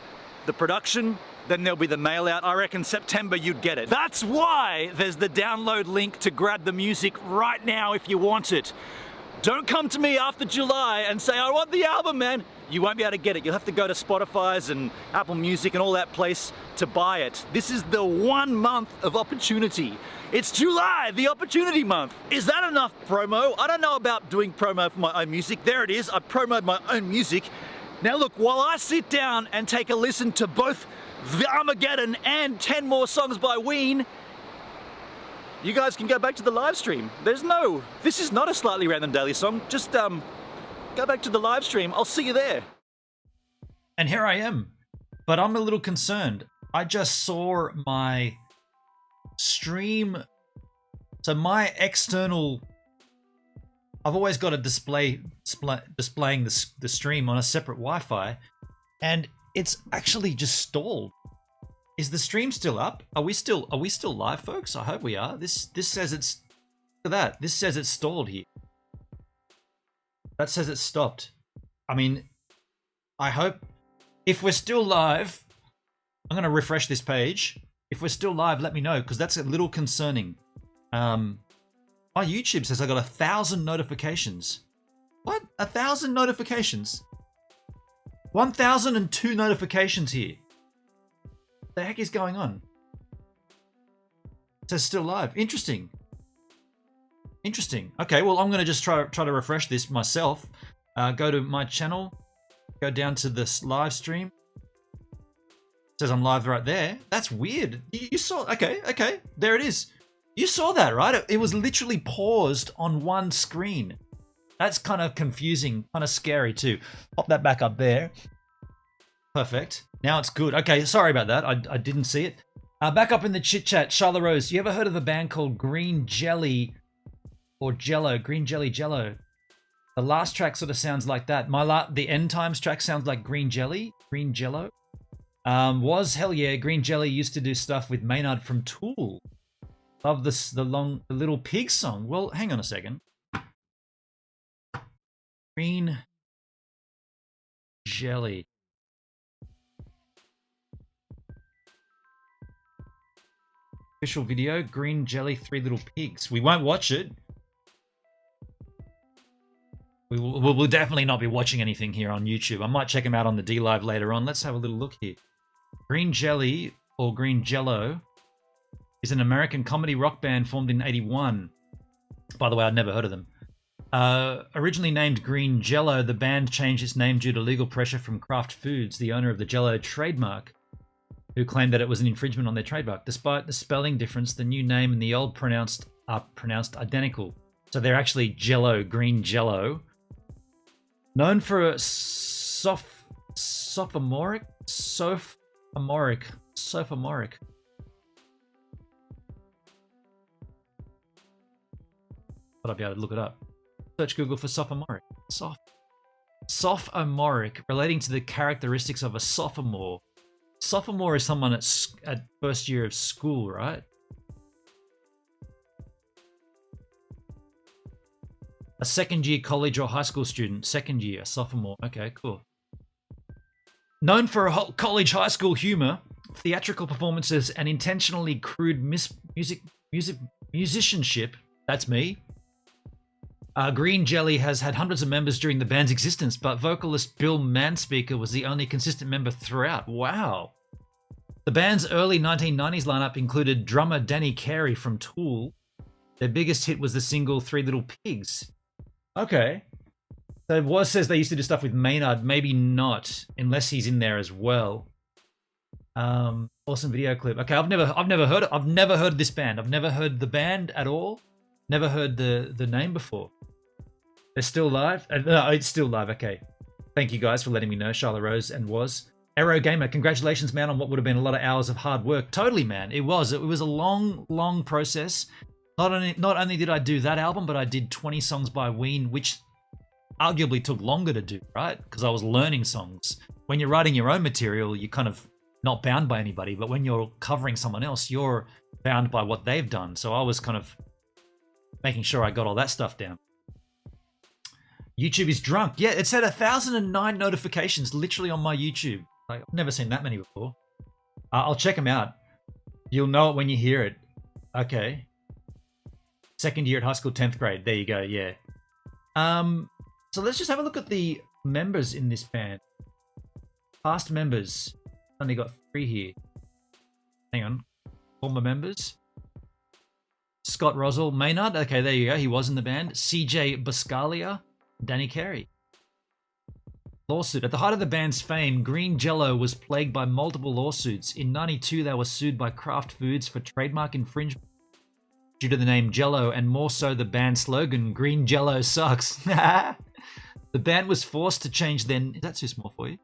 B: production, then there'll be the mail out. I reckon September you'd get it. That's why there's the download link to grab the music right now if you want it. Don't come to me after July and say, I want the album, man. You won't be able to get it. You'll have to go to Spotify's and Apple Music and all that place to buy it. This is the 1 month of opportunity. It's July, the opportunity month. Is that enough promo? I don't know about doing promo for my own music. There it is. I promoted my own music. Now look, while I sit down and take a listen to both the Umageddon and 10 more songs by Ween, you guys can go back to the live stream. This is not a Slightly Random Daily song. Just go back to the live stream. I'll see you there.
A: And here I am. But I'm a little concerned. I just saw my stream. So my external, I've always got a displaying the stream on a separate Wi-Fi, and it's actually just stalled. Is the stream still up? Are we still live, folks? I hope we are. This says it's, look at that. This says it's stalled here. That says it's stopped. I mean, I hope if we're still live, I'm going to refresh this page. If we're still live, let me know, because that's a little concerning. My YouTube says I got 1,000 notifications. What? 1,000 notifications? 1,002 notifications here. What the heck is going on? It says still live. Interesting. Interesting. Okay, well, I'm going to just try to refresh this myself. Go to my channel. Go down to this live stream. It says I'm live right there. That's weird. You saw... Okay. There it is. You saw that, right? It was literally paused on one screen. That's kind of confusing. Kind of scary, too. Pop that back up there. Perfect. Now it's good. Okay, sorry about that. I didn't see it. Back up in the chit chat, Charlotte Rose. You ever heard of a band called Green Jelly or Jello? Green Jelly Jello. The last track sort of sounds like that. The End Times track sounds like Green Jelly, Green Jello. Hell yeah, Green Jelly used to do stuff with Maynard from Tool. Love this, the Little Pig song. Well, hang on a second. Green Jelly. Official video, Green Jelly, Three Little Pigs. We won't watch it. We'll definitely not be watching anything here on YouTube. I might check them out on the D Live later on. Let's have a little look here. Green Jelly, or Green Jello, is an American comedy rock band formed in '81. By the way, I'd never heard of them. Originally named Green Jello, the band changed its name due to legal pressure from Kraft Foods, the owner of the Jello trademark, who claimed that it was an infringement on their trademark. Despite the spelling difference, the new name and the old are pronounced identical. So they're actually Jello, Green Jello. Known for a sophomoric. But I'll be able to look it up. Search Google for sophomoric. Sophomoric, relating to the characteristics of a sophomore. Sophomore is someone at first year of school, right? A second year college or high school student. Second year, sophomore. Okay, cool. Known for college high school humor, theatrical performances, and intentionally crude musicianship. That's me. Green Jelly has had hundreds of members during the band's existence, but vocalist Bill Manspeaker was the only consistent member throughout. Wow. The band's early 1990s lineup included drummer Danny Carey from Tool. Their biggest hit was the single Three Little Pigs. Okay. So it says they used to do stuff with Maynard. Maybe not, unless he's in there as well. Awesome video clip. Okay, I've never heard it. I've never heard of this band. I've never heard the band at all. Never heard the name before. They're still live? No, it's still live. Okay. Thank you guys for letting me know, Charlotte Rose and Was. Aero Gamer, congratulations, man, on what would have been a lot of hours of hard work. Totally, man. It was a long process. Not only did I do that album, but I did 20 songs by Ween, which arguably took longer to do, right? Because I was learning songs. When you're writing your own material, you're kind of not bound by anybody, but when you're covering someone else, you're bound by what they've done. So I was kind of making sure I got all that stuff down. YouTube is drunk. Yeah, it's had 1,009 notifications literally on my YouTube. Like, I've never seen that many before. I'll check them out. You'll know it when you hear it. Okay. Second year at high school, 10th grade. There you go, yeah. So let's just have a look at the members in this band. Past members. Only got 3 here. Hang on. Former members. Scott Rosell. Maynard. Okay, there you go. He was in the band. CJ Buscalia. Danny Carey. Lawsuit. At the height of the band's fame, Green Jello was plagued by multiple lawsuits. In '92, they were sued by Kraft Foods for trademark infringement due to the name Jello, and more so the band slogan, Green Jello sucks. The band was forced to change their... Is that too small for you?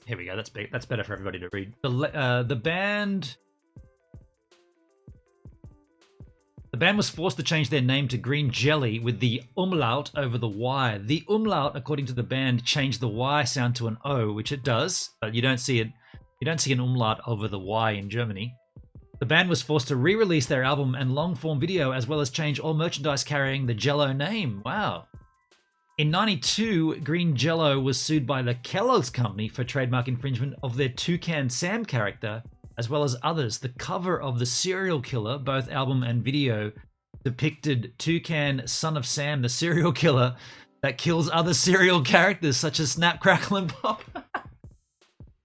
A: Here we go. That's better for everybody to read. The band was forced to change their name to Green Jelly with the umlaut over the Y. The umlaut, according to the band, changed the Y sound to an O, which it does, but you don't see it. You don't see an umlaut over the Y in Germany. The band was forced to re-release their album and long-form video, as well as change all merchandise carrying the Jello name. Wow. In '92, Green Jello was sued by the Kellogg's Company for trademark infringement of their Toucan Sam character, as well as others. The cover of The Serial Killer, both album and video, depicted Toucan, son of Sam, the serial killer that kills other serial characters such as Snap, Crackle, and Pop,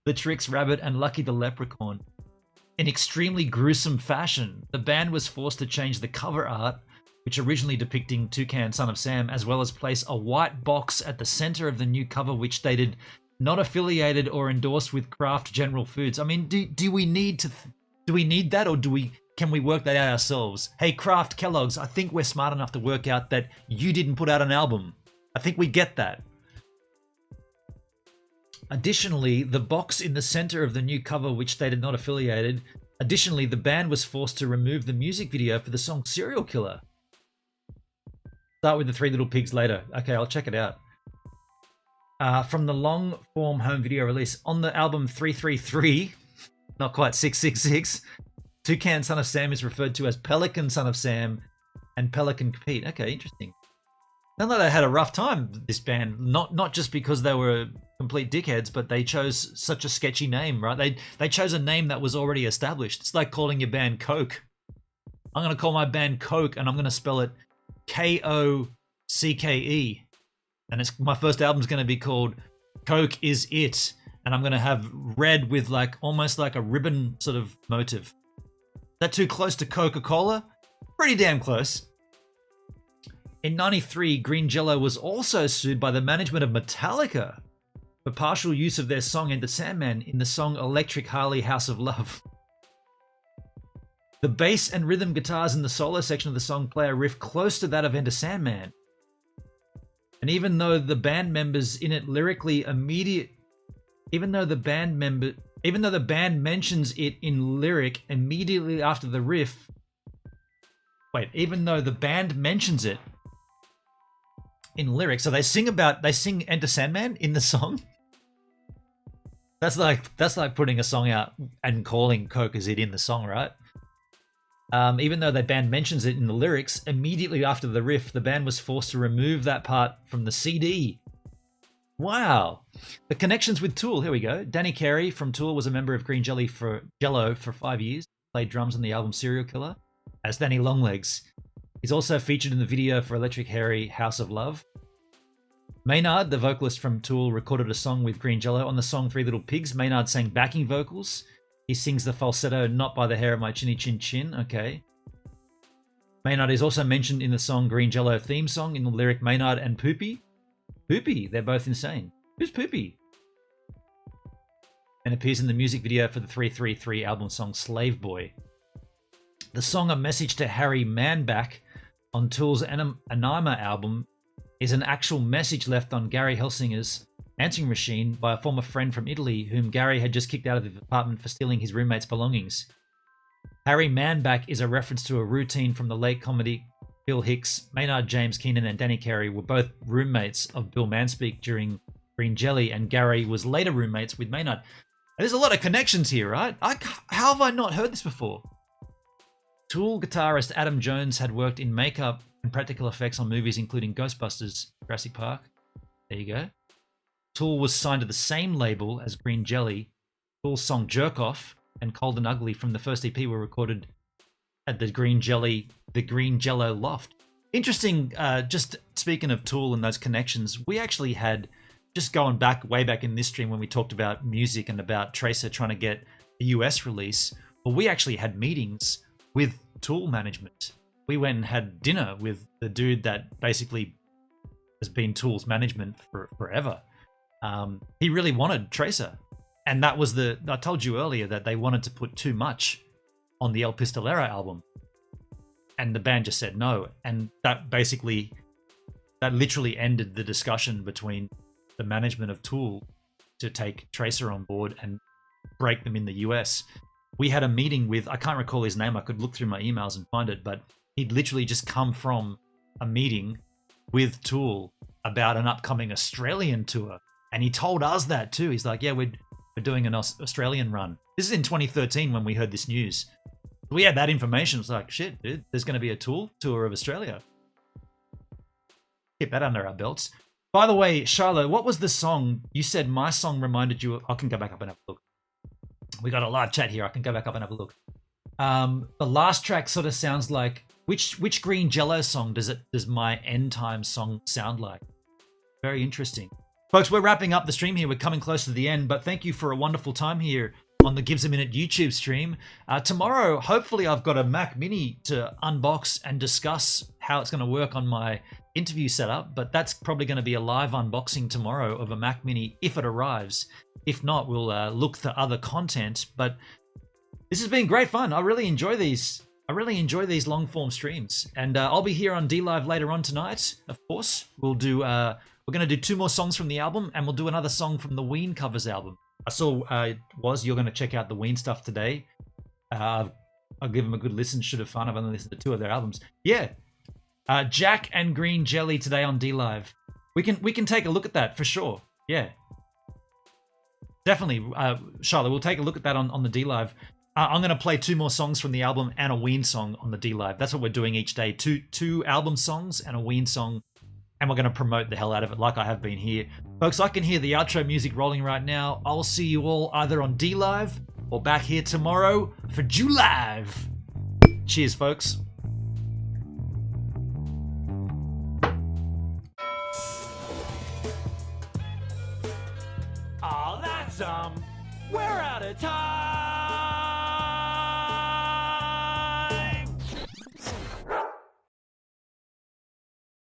A: the Trix Rabbit, and Lucky the Leprechaun. In extremely gruesome fashion, the band was forced to change the cover art, which originally depicting Toucan, son of Sam, as well as place a white box at the center of the new cover which stated, not affiliated or endorsed with Kraft General Foods. I mean, do we need that, or can we work that out ourselves? Hey, Kraft Kellogg's, I think we're smart enough to work out that you didn't put out an album. I think we get that. Additionally, the box in the center of the new cover, which stated not affiliated. Additionally, the band was forced to remove the music video for the song Serial Killer. Start with the Three Little Pigs later. Okay, I'll check it out. From the long-form home video release on the album 333, not quite 666, Toucan Son of Sam is referred to as Pelican Son of Sam and Pelican Pete. Okay, interesting. Sounds like they had a rough time, this band. Not just because they were complete dickheads, but they chose such a sketchy name, right? They chose a name that was already established. It's like calling your band Coke. I'm going to call my band Coke, and I'm going to spell it K-O-C-K-E. And my first album's going to be called Coke Is It. And I'm going to have red with like almost like a ribbon sort of motive. Is that too close to Coca-Cola? Pretty damn close. In 93, Green Jello was also sued by the management of Metallica for partial use of their song Enter Sandman in the song Electric Harley House of Love. The bass and rhythm guitars in the solo section of the song play a riff close to that of Enter Sandman. And even though the band members in it lyrically even though the band mentions it in lyric immediately after the riff. Even though the band mentions it in lyrics, so they sing Enter Sandman in the song. That's like putting a song out and calling Coke Is It in the song, right? Even though the band mentions it in the lyrics, immediately after the riff, the band was forced to remove that part from the CD. Wow. The connections with Tool, here we go. Danny Carey from Tool was a member of Green Jello for 5 years, played drums on the album Serial Killer as Danny Longlegs. He's also featured in the video for Electric Harry House of Love. Maynard, the vocalist from Tool, recorded a song with Green Jello. On the song Three Little Pigs, Maynard sang backing vocals. He sings the falsetto, Not by the Hair of My Chinny Chin Chin. Okay. Maynard is also mentioned in the song Green Jello theme song in the lyric Maynard and Poopy. Poopy, they're both insane. Who's Poopy? And appears in the music video for the 333 album song Slave Boy. The song A Message to Harry Manback on Tool's Anima album is an actual message left on Gary Helsinger's answering machine by a former friend from Italy whom Gary had just kicked out of the apartment for stealing his roommate's belongings. Harry Manback is a reference to a routine from the late comedy Bill Hicks. Maynard James Keenan and Danny Carey were both roommates of Bill Manspeak during Green Jelly, and Gary was later roommates with Maynard. There's a lot of connections here, right? How have I not heard this before? Tool guitarist Adam Jones had worked in makeup and practical effects on movies including Ghostbusters, Jurassic Park. There you go. Tool was signed to the same label as Green Jelly. Tool's song Jerk Off and Cold and Ugly from the first EP were recorded at the Green Jello Loft. Interesting, just speaking of Tool and those connections, we actually had, just going back, way back in this stream when we talked about music and about Tracer trying to get the US release, well, we actually had meetings with Tool management. We went and had dinner with the dude that basically has been Tool's management for forever. He really wanted Tracer. And that was I told you earlier that they wanted to put too much on the El Pistolero album. And the band just said no. And that literally ended the discussion between the management of Tool to take Tracer on board and break them in the US. We had a meeting with, I can't recall his name, I could look through my emails and find it, but he'd literally just come from a meeting with Tool about an upcoming Australian tour. And he told us that too. He's like, yeah, we're doing an Australian run. This is in 2013 when we heard this news. We had that information. It was like, shit, dude, there's going to be a Tool tour of Australia. Keep that under our belts. By the way, Charlotte, what was the song? You said my song reminded you. I can go back up and have a look. We got a live chat here. I can go back up and have a look. The last track sort of sounds like, which Green Jello song does my End Time song sound like? Very interesting. Folks, we're wrapping up the stream here. We're coming close to the end, but thank you for a wonderful time here on the Gibbs a Minute YouTube stream. Tomorrow, hopefully I've got a Mac Mini to unbox and discuss how it's going to work on my interview setup, but that's probably going to be a live unboxing tomorrow of a Mac Mini if it arrives. If not, we'll look for other content, but this has been great fun. I really enjoy these I really enjoy these long form streams, and I'll be here on D Live later on tonight. Of course, we'll do. We're gonna do 2 more songs from the album, and we'll do another song from the Ween covers album. I saw you're gonna check out the Ween stuff today. I'll give them a good listen. Should have fun. I've only listened to 2 of their albums. Yeah, Jack and Green Jelly today on D Live. We can take a look at that for sure. Yeah, definitely, Charlotte. We'll take a look at that on the D Live. I'm going to play 2 more songs from the album and a Ween song on the D Live. That's what we're doing each day. Two album songs and a Ween song, and we're going to promote the hell out of it like I have been here. Folks, I can hear the outro music rolling right now. I'll see you all either on D Live or back here tomorrow for July. Cheers, folks.
B: Oh, that's we're out of time.